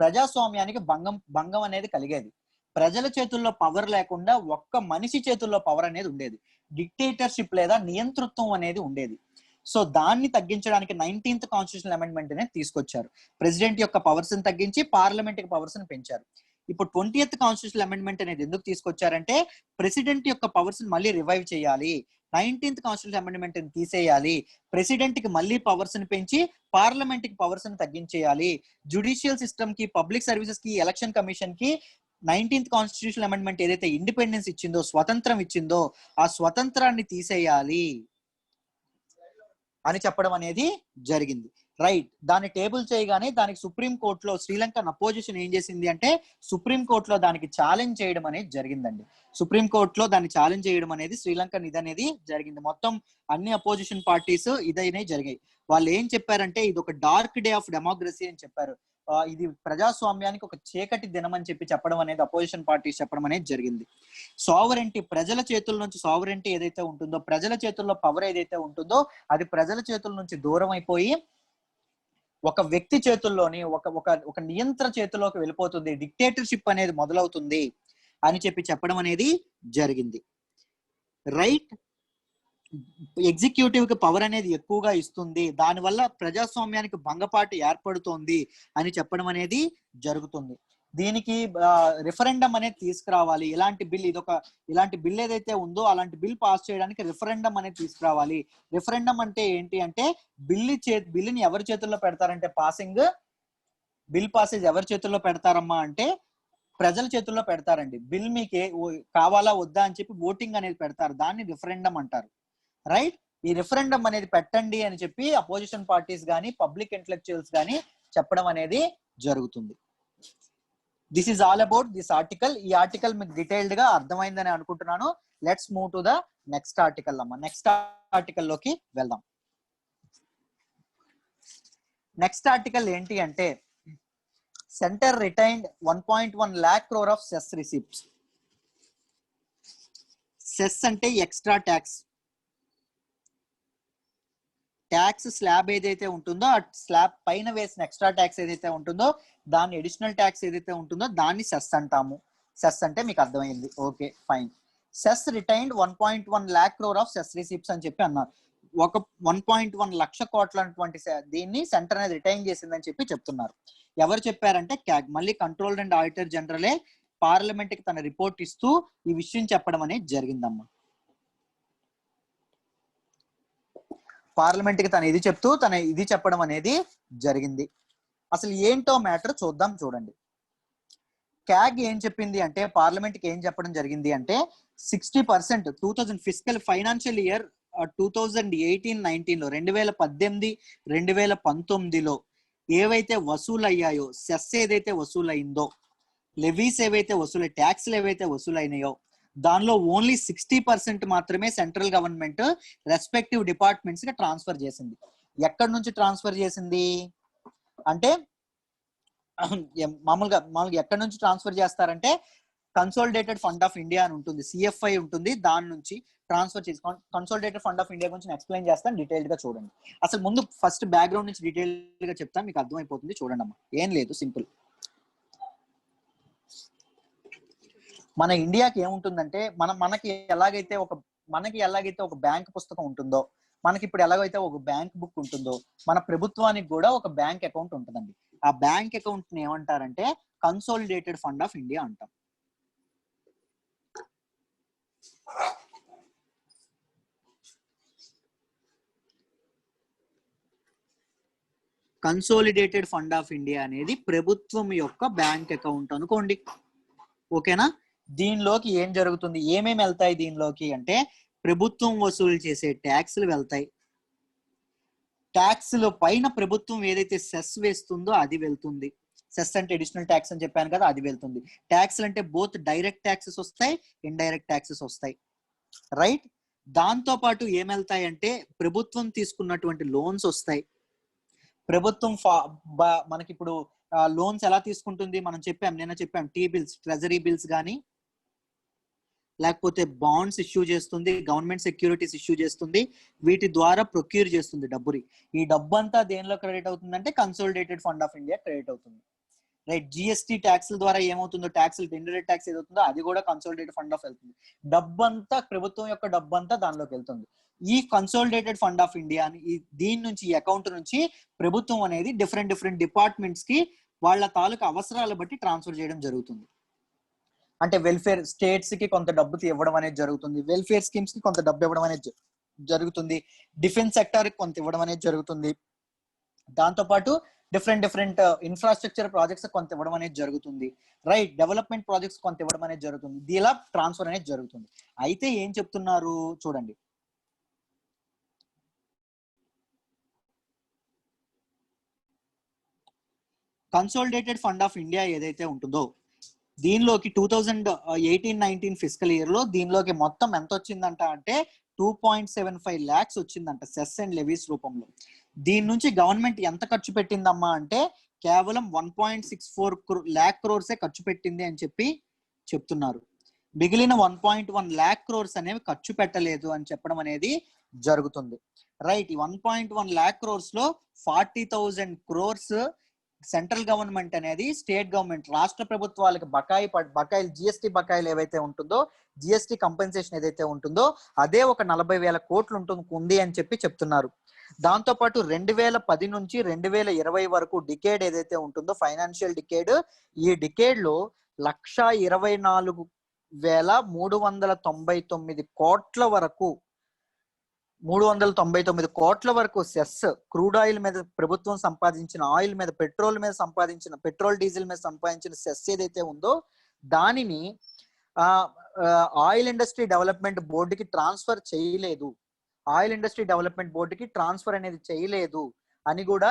ప్రజాస్వామ్యానికి భంగం అనేది కలిగేది. ప్రజల చేతుల్లో పవర్ లేకుండా ఒక్క మనిషి చేతుల్లో పవర్ అనేది ఉండేది. డిక్టేటర్షిప్ లేదా నియంతృత్వం అనేది ఉండేది. సో దాన్ని తగ్గించడానికి 19th కాన్స్టిట్యూషనల్ అమెండ్మెంట్ అనేది తీసుకొచ్చారు. ప్రెసిడెంట్ యొక్క పవర్స్ ని తగ్గించి పార్లమెంట్ యొక్క పవర్స్ ని పెంచారు. ఇప్పుడు 20th కాన్స్టిట్యూషనల్ అమెండ్మెంట్ అనేది ఎందుకు తీసుకొచ్చారంటే ప్రెసిడెంట్ యొక్క పవర్స్ ని మళ్ళీ రివైవ్ చేయాలి, 19th కాన్స్టిట్యూషనల్ అమెండ్మెంట్ ని తీసేయాలి, ప్రెసిడెంట్ కి మళ్ళీ పవర్స్ ని పెంచి పార్లమెంట్ కి పవర్స్ ని తగ్గించేయాలి, జుడిషియల్ సిస్టమ్ కి, పబ్లిక్ సర్వీసెస్ కి, ఎలక్షన్ కమిషన్ కి 19th కాన్స్టిట్యూషనల్ అమెండ్మెంట్ ఏదైతే ఇండిపెండెన్స్ ఇచ్చిందో, స్వతంత్రం ఇచ్చిందో, ఆ స్వతంత్రాన్ని తీసేయాలి అని చెప్పడం అనేది జరిగింది. రైట్, దాన్ని టేబుల్ చేయగానే దానికి సుప్రీం కోర్టులో శ్రీలంకన్ అపోజిషన్ ఏం చేసింది అంటే సుప్రీం కోర్టులో దానికి ఛాలెంజ్ చేయడం అనేది జరిగిందండి. సుప్రీం కోర్టులో దాన్ని ఛాలెంజ్ చేయడం అనేది శ్రీలంకన్ ఇదనేది జరిగింది. మొత్తం అన్ని అపోజిషన్ పార్టీస్ ఇదనే జరిగాయి. వాళ్ళు ఏం చెప్పారంటే ఇది ఒక డార్క్ డే ఆఫ్ డెమోక్రసీ అని చెప్పారు. ఇది ప్రజాస్వామ్యానికి ఒక చీకటి దినం అని చెప్పడం అనేది అపోజిషన్ పార్టీస్ చెప్పడం అనేది జరిగింది. సావరెంటీ, ప్రజల చేతుల నుంచి సావరెంటీ ఏదైతే ఉంటుందో, ప్రజల చేతుల్లో పవర్ ఏదైతే ఉంటుందో అది ప్రజల చేతుల నుంచి దూరం అయిపోయి ఒక వ్యక్తి చేతుల్లోని ఒక నియంత్ర చేతుల్లోకి వెళ్ళిపోతుంది, డిక్టేటర్షిప్ అనేది మొదలవుతుంది అని చెప్పడం అనేది జరిగింది. రైట్, ఎగ్జిక్యూటివ్ కి పవర్ అనేది ఎక్కువగా ఇస్తుంది, దానివల్ల ప్రజాస్వామ్యానికి భంగపాటు ఏర్పడుతోంది అని చెప్పడం అనేది జరుగుతుంది. దీనికి రిఫరెండం అనేది తీసుకురావాలి. ఇలాంటి బిల్ ఏదైతే ఉందో అలాంటి బిల్ పాస్ చేయడానికి రిఫరెండం అనేది తీసుకురావాలి. రిఫరెండం అంటే ఏంటి అంటే బిల్లుని ఎవరి చేతుల్లో పెడతారంటే బిల్ పాసేజ్ ఎవరి చేతుల్లో పెడతారమ్మా అంటే ప్రజల చేతుల్లో పెడతారండి. బిల్ మీకు కావాలా వద్దా అని చెప్పి ఓటింగ్ అనేది పెడతారు, దాన్ని రిఫరెండం అంటారు. రైట్, ఈ రిఫరెండం అనేది పెట్టండి అని చెప్పి అపోజిషన్ పార్టీస్ కానీ, పబ్లిక్ ఇంటెలెక్చువల్స్ కానీ చెప్పడం అనేది జరుగుతుంది. This is all about this article. ఈ ఆర్టికల్ మీకు డీటెయిల్డ్ గా అర్థమైందని అనుకుంటున్నాను. Let's move to the next article అమ్మా. నెక్స్ట్ ఆర్టికల్ లోకి వెళ్దాం. నెక్స్ట్ ఆర్టికల్ ఏంటి అంటే centre retained 1.1 lakh crore of cess receipts. Cess అంటే ఎక్స్ట్రా ట్యాక్స్ స్లాబ్ ఏదైతే ఉంటుందో ఆ స్లాబ్ పైన వేసిన ఎక్స్ట్రా ట్యాక్స్ ఏదైతే ఉంటుందో దాన్ని అడిషనల్ ట్యాక్స్ ఏదైతే ఉంటుందో దాన్ని సెస్ అంటాము. సెస్ అంటే మీకు అర్థమైంది, okay fine. Cess retained 1.1 lakh crore of cess receipts అని చెప్పి అన్నారు. 1.1 లక్ష కోట్ల దీన్ని సెంటర్ అనేది రిటైన్ చేసిందని చెప్తున్నారు. ఎవరు చెప్పారంటే క్యాగ్. మళ్ళీ కంట్రోలర్ అండ్ ఆడిటర్ జనరలే పార్లమెంట్ కి తన రిపోర్ట్ ఇస్తూ ఈ విషయం చెప్పడం అనేది జరిగిందమ్మా. పార్లమెంట్ కి తన ఇది చెప్పడం అనేది జరిగింది. అసలు ఏంటో మ్యాటర్ చూద్దాం, చూడండి. క్యాగ్ ఏం చెప్పింది అంటే పార్లమెంట్ కి ఏం చెప్పడం జరిగింది అంటే 60% 2000 ఫిస్కల్ ఫైనాన్షియల్ ఇయర్ 2018-19లో 2018-2019లో ఏవైతే వసూలయ్యాయో, సెస్ ఏదైతే వసూలైందో, లెవీస్ ఏవైతే ట్యాక్స్లు ఏవైతే వసూలైనాయో దానిలో ఓన్లీ 60% మాత్రమే సెంట్రల్ గవర్నమెంట్ రెస్పెక్టివ్ డిపార్ట్మెంట్స్ కి ట్రాన్స్ఫర్ చేసింది. ఎక్కడి నుంచి ట్రాన్స్ఫర్ చేసింది అంటే మామూలుగా ఎక్కడి నుంచి ట్రాన్స్ఫర్ చేస్తారంటే కన్సాలిడేటెడ్ ఫండ్ ఆఫ్ ఇండియా అని ఉంటుంది, సిఎఫ్ఐ ఉంటుంది, దాని నుంచి ట్రాన్స్ఫర్ చేసి కన్సాలిడేటెడ్ ఫండ్ ఆఫ్ ఇండియా గురించి ఎక్స్ప్లెయిన్ చేస్తాను డీటెయిల్డ్ గా చూడండి. అసలు ముందు ఫస్ట్ బ్యాక్గ్రౌండ్ నుంచి డీటెయిల్డ్ గా చెప్తాను, మీకు అర్థమైపోతుంది. చూడండి అమ్మా, ఏం లేదు, సింపుల్. మన ఇండియాకి ఏముంటుందంటే మనకి ఎలాగైతే ఒక బ్యాంక్ పుస్తకం ఉంటుందో, మనకి ఇప్పుడు ఎలాగైతే ఒక బ్యాంక్ బుక్ ఉంటుందో, మన ప్రభుత్వానికి కూడా ఒక బ్యాంక్ అకౌంట్ ఉంటుందండి. ఆ బ్యాంక్ అకౌంట్ ని ఏమంటారంటే కన్సాలిడేటెడ్ ఫండ్ ఆఫ్ ఇండియా అంటాం. కన్సాలిడేటెడ్ ఫండ్ ఆఫ్ ఇండియా అనేది ప్రభుత్వం యొక్క బ్యాంక్ అకౌంట్ అనుకోండి, ఓకేనా. దీనిలోకి ఏం జరుగుతుంది, ఏమేమి వెళ్తాయి దీనిలోకి అంటే ప్రభుత్వం వసూలు చేసే ట్యాక్స్లు వెళ్తాయి. ట్యాక్స్ల పైన ప్రభుత్వం ఏదైతే సెస్ వేస్తుందో అది వెళ్తుంది. సెస్ అంటే అడిషనల్ ట్యాక్స్ అని చెప్పాను కదా, అది వెళ్తుంది. ట్యాక్స్లు అంటే బోత్ డైరెక్ట్ ట్యాక్సెస్ వస్తాయి, ఇండైరెక్ట్ ట్యాక్సెస్ వస్తాయి. రైట్. దాంతో పాటు ఏమెళ్తాయి అంటే ప్రభుత్వం తీసుకున్నటువంటి లోన్స్ వస్తాయి. ప్రభుత్వం మనకి ఇప్పుడు లోన్స్ ఎలా తీసుకుంటుంది మనం చెప్పాం టీ బిల్స్, ట్రెజరీ బిల్స్ కానీ లేకపోతే బాండ్స్ ఇష్యూ చేస్తుంది, గవర్నమెంట్ సెక్యూరిటీస్ ఇష్యూ చేస్తుంది, వీటి ద్వారా ప్రొక్యూర్ చేస్తుంది డబ్బుని. ఈ డబ్బు అంతా దేనిలో క్రెడిట్ అవుతుందంటే consolidated fund of India credit అవుతుంది. రైట్. జిఎస్టీ ట్యాక్స్ల ద్వారా ఏమవుతుందో, ట్యాక్స్ ఇండైరెక్ట్ ట్యాక్స్ ఏదవుతుందో అది కూడా కన్సాలిడేటెడ్ ఫండ్ ఆఫ్ వెళ్తుంది. డబ్బంతా ప్రభుత్వం యొక్క డబ్బంతా దానిలోకి వెళ్తుంది. ఈ కన్సాలిడేటెడ్ ఫండ్ ఆఫ్ ఇండియా దీని నుంచి, ఈ అకౌంట్ నుంచి ప్రభుత్వం అనేది డిఫరెంట్ డిపార్ట్మెంట్స్ కి వాళ్ళ తాలూకు అవసరాలు బట్టి ట్రాన్స్ఫర్ చేయడం జరుగుతుంది. అంటే వెల్ఫేర్ స్టేట్స్ కి కొంత డబ్బు ఇవ్వడం అనేది జరుగుతుంది, వెల్ఫేర్ స్కీమ్స్ కి కొంత డబ్బు ఇవ్వడం అనేది జరుగుతుంది, డిఫెన్స్ సెక్టర్ కి కొంత ఇవ్వడం అనేది జరుగుతుంది. దాంతో పాటు డిఫరెంట్ ఇన్ఫ్రాస్ట్రక్చర్ ప్రాజెక్ట్స్ కొంత ఇవ్వడం అనేది జరుగుతుంది. రైట్. డెవలప్మెంట్ ప్రాజెక్ట్స్ కొంత ఇవ్వడం అనేది జరుగుతుంది. ఇలా ట్రాన్స్ఫర్ అనేది జరుగుతుంది. అయితే ఏం చెప్తున్నారు చూడండి, కన్సాలిడేటెడ్ ఫండ్ ఆఫ్ ఇండియా ఏదైతే ఉంటుందో దీనిలోకి 2018-19 ఫిజికల్ ఇయర్ లో దీనిలోకి మొత్తం ఎంత వచ్చిందంట అంటే 2.75 lakhs వచ్చిందంట సెస్ అండ్ లెవీస్ రూపంలో. దీని నుంచి గవర్నమెంట్ ఎంత ఖర్చు పెట్టిందమ్మా అంటే కేవలం 1.64 lakh crores ఖర్చు పెట్టింది అని చెప్పి చెప్తున్నారు. మిగిలిన 1.1 lakh crores అనేవి ఖర్చు పెట్టలేదు అని చెప్పడం అనేది జరుగుతుంది. రైట్. ఈ 1.1 lakh crores లో 40,000 crores సెంట్రల్ గవర్నమెంట్ అనేది స్టేట్ గవర్నమెంట్ రాష్ట్ర ప్రభుత్వాలకు బకాయిలు జిఎస్టీ బకాయిలు ఏవైతే ఉంటుందో, జిఎస్టీ కంపెన్సేషన్ ఏదైతే ఉంటుందో అదే ఒక 40,000 కోట్లు ఉంది అని చెప్పి చెప్తున్నారు. దాంతో పాటు 2010 నుంచి 2020 వరకు డికేడ్ ఏదైతే ఉంటుందో, ఫైనాన్షియల్ డికేడ్, ఈ డికేడ్ లో 1,24,399 కోట్ల వరకు 399 కోట్ల వరకు సెస్ క్రూడ్ ఆయిల్ మీద ప్రభుత్వం సంపాదించిన, ఆయిల్ మీద, పెట్రోల్ మీద సంపాదించిన, పెట్రోల్ డీజిల్ మీద సంపాదించిన సెస్ ఏదైతే ఉందో దానిని ఆయిల్ ఇండస్ట్రీ డెవలప్మెంట్ బోర్డుకి ట్రాన్స్ఫర్ చేయలేదు. ఆయిల్ ఇండస్ట్రీ డెవలప్మెంట్ బోర్డుకి ట్రాన్స్ఫర్ అనేది చేయలేదు అని కూడా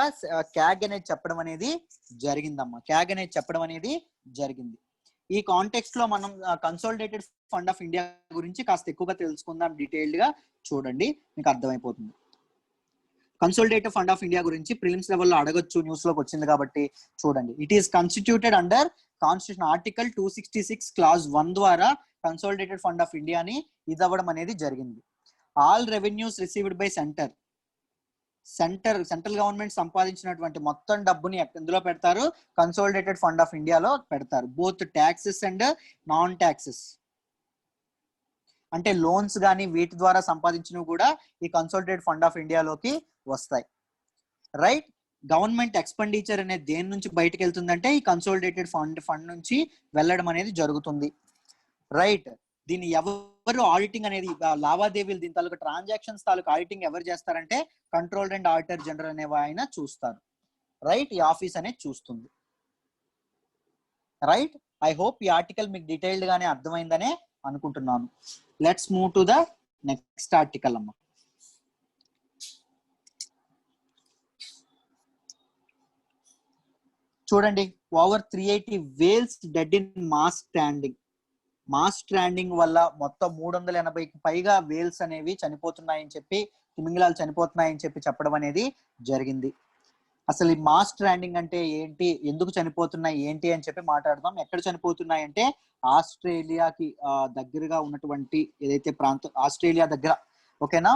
క్యాగ్ అనేది చెప్పడం అనేది జరిగిందమ్మా. క్యాగ్ అనేది చెప్పడం అనేది జరిగింది. ఈ కాంటెక్స్ట్ లో మనం కన్సాలిడేటెడ్ ఫండ్ ఆఫ్ ఇండియా గురించి కాస్త ఎక్కువగా తెలుసుకుందాం. డీటెయిల్డ్ గా చూడండి, మీకు అర్థమైపోతుంది. కన్సాలిడేటెడ్ ఫండ్ ఆఫ్ ఇండియా గురించి ప్రిలిమ్స్ లెవెల్లో అడగొచ్చు, న్యూస్ లోకి వచ్చింది కాబట్టి చూడండి. It is constituted under constitution article 266 clause 1 ద్వారా కన్సాలిడేటెడ్ ఫండ్ ఆఫ్ ఇండియాని ఇదవ్వడం అనేది జరిగింది. All revenues received by central government సంపాదించినటువంటి మొత్తం డబ్బుని ఎందులో పెడతారు? కన్సాలిడేటెడ్ ఫండ్ ఆఫ్ ఇండియాలో పెడతారు. Both taxes and non taxes అంటే లోన్స్ కానీ వీటి ద్వారా సంపాదించినవి కూడా ఈ కన్సాలిడేటెడ్ ఫండ్ ఆఫ్ ఇండియాలోకి వస్తాయి. రైట్. గవర్నమెంట్ ఎక్స్పెండిచర్ అనేది దేని నుంచి బయటకు వెళ్తుందంటే ఈ కన్సాలిడేటెడ్ ఫండ్ నుంచి వెళ్ళడం అనేది జరుగుతుంది. రైట్. దీన్ని ఎవరు ఆడిటింగ్ అనేది లావాదేవీలు, దీని తాలూకు ట్రాన్సాక్షన్స్ తాలూకు ఆడిటింగ్ ఎవరు చేస్తారంటే కంట్రోలర్ అండ్ ఆడిటర్ జనరల్ అనే ఆయన చూస్తారు. రైట్. ఈ ఆఫీస్ అనేది చూస్తుంది. రైట్. ఐ హోప్ ఈ ఆర్టికల్ మీకు డీటెయిల్డ్ గానే అర్థమైందనే అనుకుంటున్నాను. Let's move to the next article అమ్మ. చూడండి, over 380 whales dead in mass stranding వల్ల మొత్తం 380కి పైగా వేల్స్ అనేవి చనిపోతున్నాయని చెప్పి, తిమింగలాలు చనిపోతున్నాయని చెప్పి చెప్పడం అనేది జరిగింది. అసలు ఈ మాస్ స్ట్రాండింగ్ అంటే ఏంటి, ఎందుకు చనిపోతున్నాయి ఏంటి అని చెప్పి మాట్లాడదాం. ఎక్కడ చనిపోతున్నాయి అంటే ఆస్ట్రేలియాకి దగ్గరగా ఉన్నటువంటి ఏదైతే ప్రాంతం, ఆస్ట్రేలియా దగ్గర, ఓకేనా,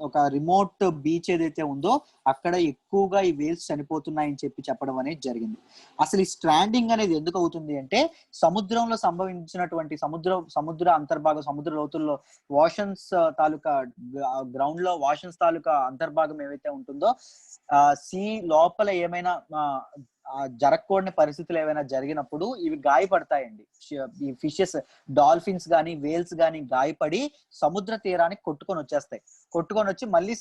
ఒక రిమోట్ బీచ్ ఏదైతే ఉందో అక్కడ ఎక్కువగా ఈ వేల్స్ చనిపోతున్నాయని చెప్పి చెప్పడం అనేది జరిగింది. అసలు ఈ స్ట్రాండింగ్ అనేది ఎందుకు అవుతుంది అంటే సముద్రంలో సంభవించినటువంటి సముద్ర అంతర్భాగం, సముద్ర లోతుల్లో ఓషన్స్ తాలూకా గ్రౌండ్ లో వాషన్స్ తాలూకా అంతర్భాగం ఏవైతే ఉంటుందో సీ లోపల ఏమైనా జరగకూడని పరిస్థితులు ఏమైనా జరిగినప్పుడు ఇవి గాయపడతాయండి. ఈ ఫిషెస్, డాల్ఫిన్స్ కానీ వేల్స్ కానీ గాయపడి సముద్ర తీరానికి కొట్టుకొని వచ్చి మళ్ళీ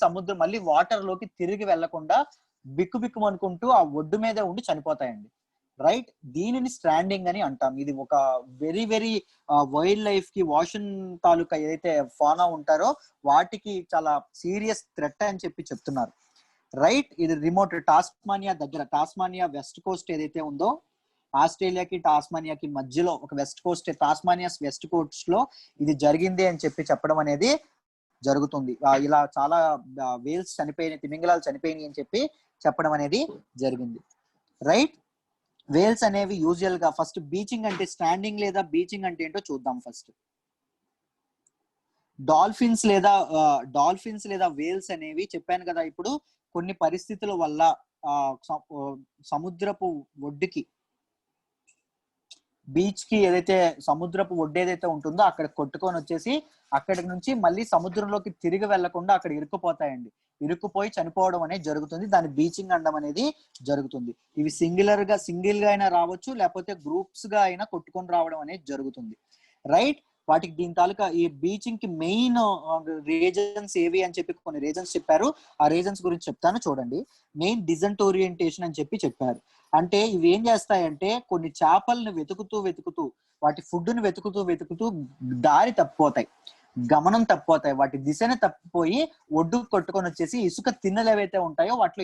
వాటర్ లోకి తిరిగి వెళ్లకుండా బిక్కుబిక్కుమనుకుంటూ ఆ ఒడ్డు మీద ఉండి చనిపోతాయండి. రైట్. దీనిని స్ట్రాండింగ్ అని అంటాం. ఇది ఒక వెరీ వెరీ వైల్డ్ లైఫ్ కి వాషన్ తాలూకా ఏదైతే ఫానా ఉంటారో వాటికి చాలా సీరియస్ థ్రెట్ అని చెప్పి చెప్తున్నారు. రైట్. ఇది రిమోట్ టాస్మానియా దగ్గర, టాస్మానియా వెస్ట్ కోస్ట్ ఏదైతే ఉందో ఆస్ట్రేలియాకి టాస్మానియాకి మధ్యలో ఒక వెస్ట్ కోస్ట్, టాస్మానియాస్ వెస్ట్ కోస్ట్ లో ఇది జరిగింది అని చెప్పి చెప్పడం అనేది జరుగుతుంది. ఇలా చాలా వేల్స్ చనిపోయినాయి, తిమింగలాలు చనిపోయినాయి అని చెప్పి చెప్పడం అనేది జరిగింది. రైట్. వేల్స్ అనేవి యూజువల్ గా ఫస్ట్ బీచింగ్ అంటే స్టాండింగ్ లేదా బీచింగ్ అంటే ఏంటో చూద్దాం. ఫస్ట్ డాల్ఫిన్స్ లేదా వేల్స్ అనేవి చెప్పాను కదా, ఇప్పుడు కొన్ని పరిస్థితుల వల్ల సముద్రపు ఒడ్డుకి, బీచ్ కి ఏదైతే సముద్రపు ఒడ్డు ఏదైతే ఉంటుందో అక్కడ కొట్టుకొని వచ్చేసి అక్కడి నుంచి మళ్ళీ సముద్రంలోకి తిరిగి వెళ్లకుండా అక్కడ ఇరుక్కుపోతాయండి. ఇరుక్కుపోయి చనిపోవడం అనేది జరుగుతుంది. దాని బీచింగ్ అనడం అనేది జరుగుతుంది. ఇవి సింగిల్ గా అయినా రావచ్చు, లేకపోతే గ్రూప్స్ గా అయినా కొట్టుకొని రావడం అనేది జరుగుతుంది. రైట్. వాటికి దీని తాలూకా ఈ బీచింగ్ కి మెయిన్ రీజన్స్ ఏవి అని చెప్పి కొన్ని రీజన్స్ చెప్పారు. ఆ రీజన్స్ గురించి చెప్తాను చూడండి. మెయిన్ డిజెంట్ ఓరియంటేషన్ అని చెప్పారు. అంటే ఇవి ఏం చేస్తాయంటే కొన్ని చేపలను వెతుకుతూ వాటి ఫుడ్ ని వెతుకుతూ దారి తప్పిపోతాయి, గమనం తప్పిపోతాయి, వాటి దిశని తప్పిపోయి ఒడ్డు కొట్టుకొని వచ్చేసి ఇసుక తిన్నెలు ఏవైతే ఉంటాయో వాటిలో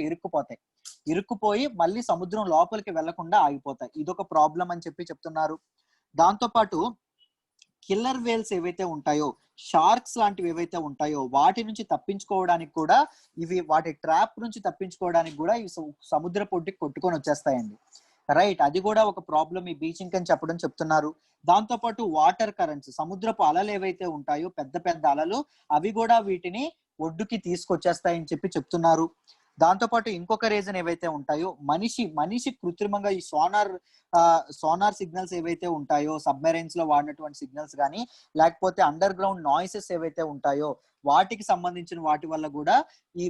ఇరుక్కుపోయి మళ్ళీ సముద్రం లోపలికి వెళ్లకుండా ఆగిపోతాయి. ఇదొక ప్రాబ్లం అని చెప్పి చెప్తున్నారు. దాంతో పాటు కిల్లర్ వేల్స్ ఏవైతే ఉంటాయో, షార్క్స్ లాంటివి ఏవైతే ఉంటాయో వాటి నుంచి తప్పించుకోవడానికి కూడా వాటి ట్రాప్ నుంచి తప్పించుకోవడానికి కూడా ఇవి సముద్ర పొడ్డుకి కొట్టుకొని వచ్చేస్తాయండి. రైట్. అది కూడా ఒక ప్రాబ్లం ఈ బీచింగ్ అని చెప్తున్నారు. దాంతో పాటు వాటర్ కరెంట్స్, సముద్రపు అలలు ఏవైతే ఉంటాయో పెద్ద పెద్ద అలలు, అవి కూడా వీటిని ఒడ్డుకి తీసుకొచ్చేస్తాయని చెప్పి చెప్తున్నారు. దాంతో పాటు ఇంకొక రీజన్ ఏవైతే ఉంటాయో, మనిషి కృత్రిమంగా ఈ సోనార్ సిగ్నల్స్ ఏవైతే ఉంటాయో, సబ్మెరైన్స్ లో వాడినటువంటి సిగ్నల్స్ కానీ, లేకపోతే అండర్ గ్రౌండ్ నాయిసెస్ ఏవైతే ఉంటాయో వాటికి సంబంధించిన వాటి వల్ల కూడా ఈ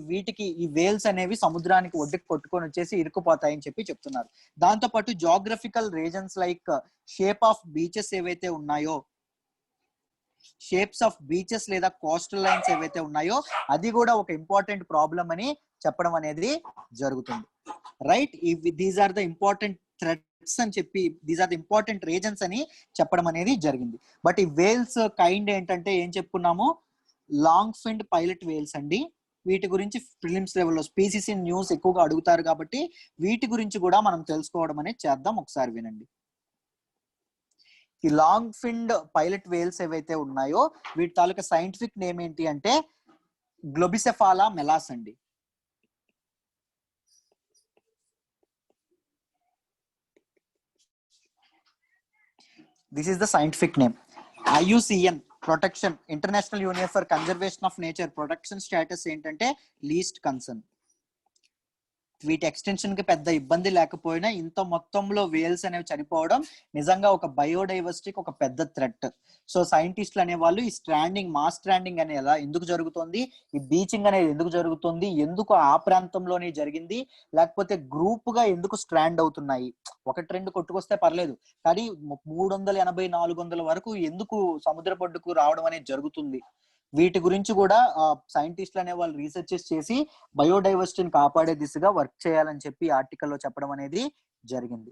వేల్స్ అనేవి సముద్రానికి ఒడ్డుకి కొట్టుకొని వచ్చేసి ఇరుక్కుపోతాయని చెప్పి చెప్తున్నారు. దాంతో పాటు geographical reasons like shapes of beaches లేదా కోస్టల్ లైన్స్ ఏవైతే ఉన్నాయో అది కూడా ఒక ఇంపార్టెంట్ ప్రాబ్లం అని చెప్పడం అనేది జరుగుతుంది. Right. These are the important threats అని చెప్పి, these are the important reasons అని చెప్పడం అనేది జరిగింది. బట్ ఈ వేల్స్ కైండ్ ఏంటంటే ఏం చెప్పుకున్నాము, లాంగ్ ఫిన్డ్ పైలట్ వేల్స్ అండి. వీటి గురించి ప్రిలిమ్స్ లెవెల్లో స్పీసీసీ న్యూస్ ఎక్కువగా అడుగుతారు కాబట్టి వీటి గురించి కూడా మనం తెలుసుకోవడం అనేది చేద్దాం. ఒకసారి వినండి. ఈ లాంగ్ ఫిన్డ్ పైలట్ వేల్స్ ఏవైతే ఉన్నాయో వీటి తాలూకా సైంటిఫిక్ నేమ్ ఏంటి అంటే గ్లోబిసెఫాలా మెలాస్ అండి. This is the scientific name. IUCN protection, international union for conservation of nature protection status ఏంటంటే లీస్ట్ కన్సర్న్. వీటి ఎక్స్టెన్షన్ కి పెద్ద ఇబ్బంది లేకపోయినా ఇంత మొత్తంలో వేల్స్ అనేవి చనిపోవడం నిజంగా ఒక బయోడైవర్సిటీకి ఒక పెద్ద థ్రెట్. సో సైంటిస్టులు అనే వాళ్ళు ఈ మాస్ స్ట్రాండింగ్ అనేది ఎందుకు జరుగుతుంది, ఈ బీచింగ్ అనేది ఎందుకు జరుగుతుంది, ఎందుకు ఆ ప్రాంతంలోనే జరిగింది, లేకపోతే గ్రూప్ గా ఎందుకు స్ట్రాండ్ అవుతున్నాయి, ఒకటి రెండు కొట్టుకొస్తే పర్లేదు కానీ 380 400 వరకు ఎందుకు సముద్ర పొడ్డుకు రావడం అనేది జరుగుతుంది, వీటి గురించి కూడా సైంటిస్టులు అనే వాళ్ళు రీసెర్చెస్ చేసి బయోడైవర్సిటీని కాపాడే దిశగా వర్క్ చేయాలని చెప్పి ఆర్టికల్లో చెప్పడం అనేది జరిగింది.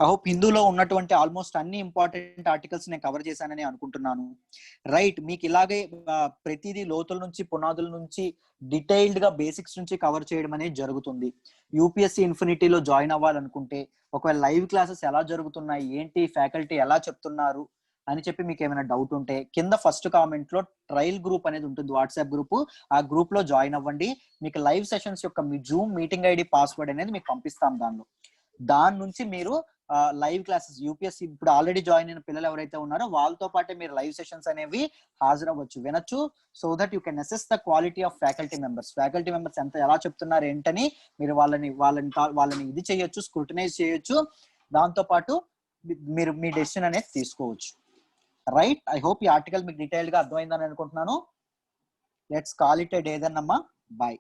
ఐ హోప్ హిందూలో ఉన్నటువంటి ఆల్మోస్ట్ అన్ని ఇంపార్టెంట్ ఆర్టికల్స్ నేను కవర్ చేశానని అనుకుంటున్నాను. రైట్. మీకు ఇలాగే ప్రతిదీ లోతుల నుంచి పునాదుల నుంచి డీటెయిల్డ్ గా బేసిక్స్ నుంచి కవర్ చేయడం అనేది జరుగుతుంది. యూపీఎస్సీ ఇన్ఫినిటీలో జాయిన్ అవ్వాలనుకుంటే ఒకవేళ లైవ్ క్లాసెస్ ఎలా జరుగుతున్నాయి ఏంటి, ఫ్యాకల్టీ ఎలా చెప్తున్నారు అని చెప్పి మీకు ఏమైనా డౌట్ ఉంటే కింద ఫస్ట్ కామెంట్ లో ట్రయల్ గ్రూప్ అనేది ఉంటుంది, వాట్సాప్ గ్రూప్. ఆ గ్రూప్ లో జాయిన్ అవ్వండి. మీకు లైవ్ సెషన్స్ యొక్క మీ జూమ్ మీటింగ్ ఐడి పాస్వర్డ్ అనేది మీకు పంపిస్తాం. దాని నుంచి మీరు లైవ్ క్లాసెస్ యూపీఎస్సీ ఇప్పుడు ఆల్రెడీ జాయిన్ అయిన పిల్లలు ఎవరైతే ఉన్నారో వాళ్ళతో పాటే మీరు లైవ్ సెషన్స్ అనేవి హాజరవ్వచ్చు, వినొచ్చు. So that you can assess the quality of faculty members ఎలా చెప్తున్నారు ఏంటని మీరు వాళ్ళని ఇది చేయొచ్చు, స్క్రూటనైజ్ చేయొచ్చు. దాంతో పాటు మీరు మీ డెసిషన్ అనేది తీసుకోవచ్చు. రైట్. ఐ హోప్ ఈ ఆర్టికల్ మీకు డీటెయిల్ గా అర్థమైందని అనుకుంటున్నాను. Let's call it a day then అమ్మా. బాయ్.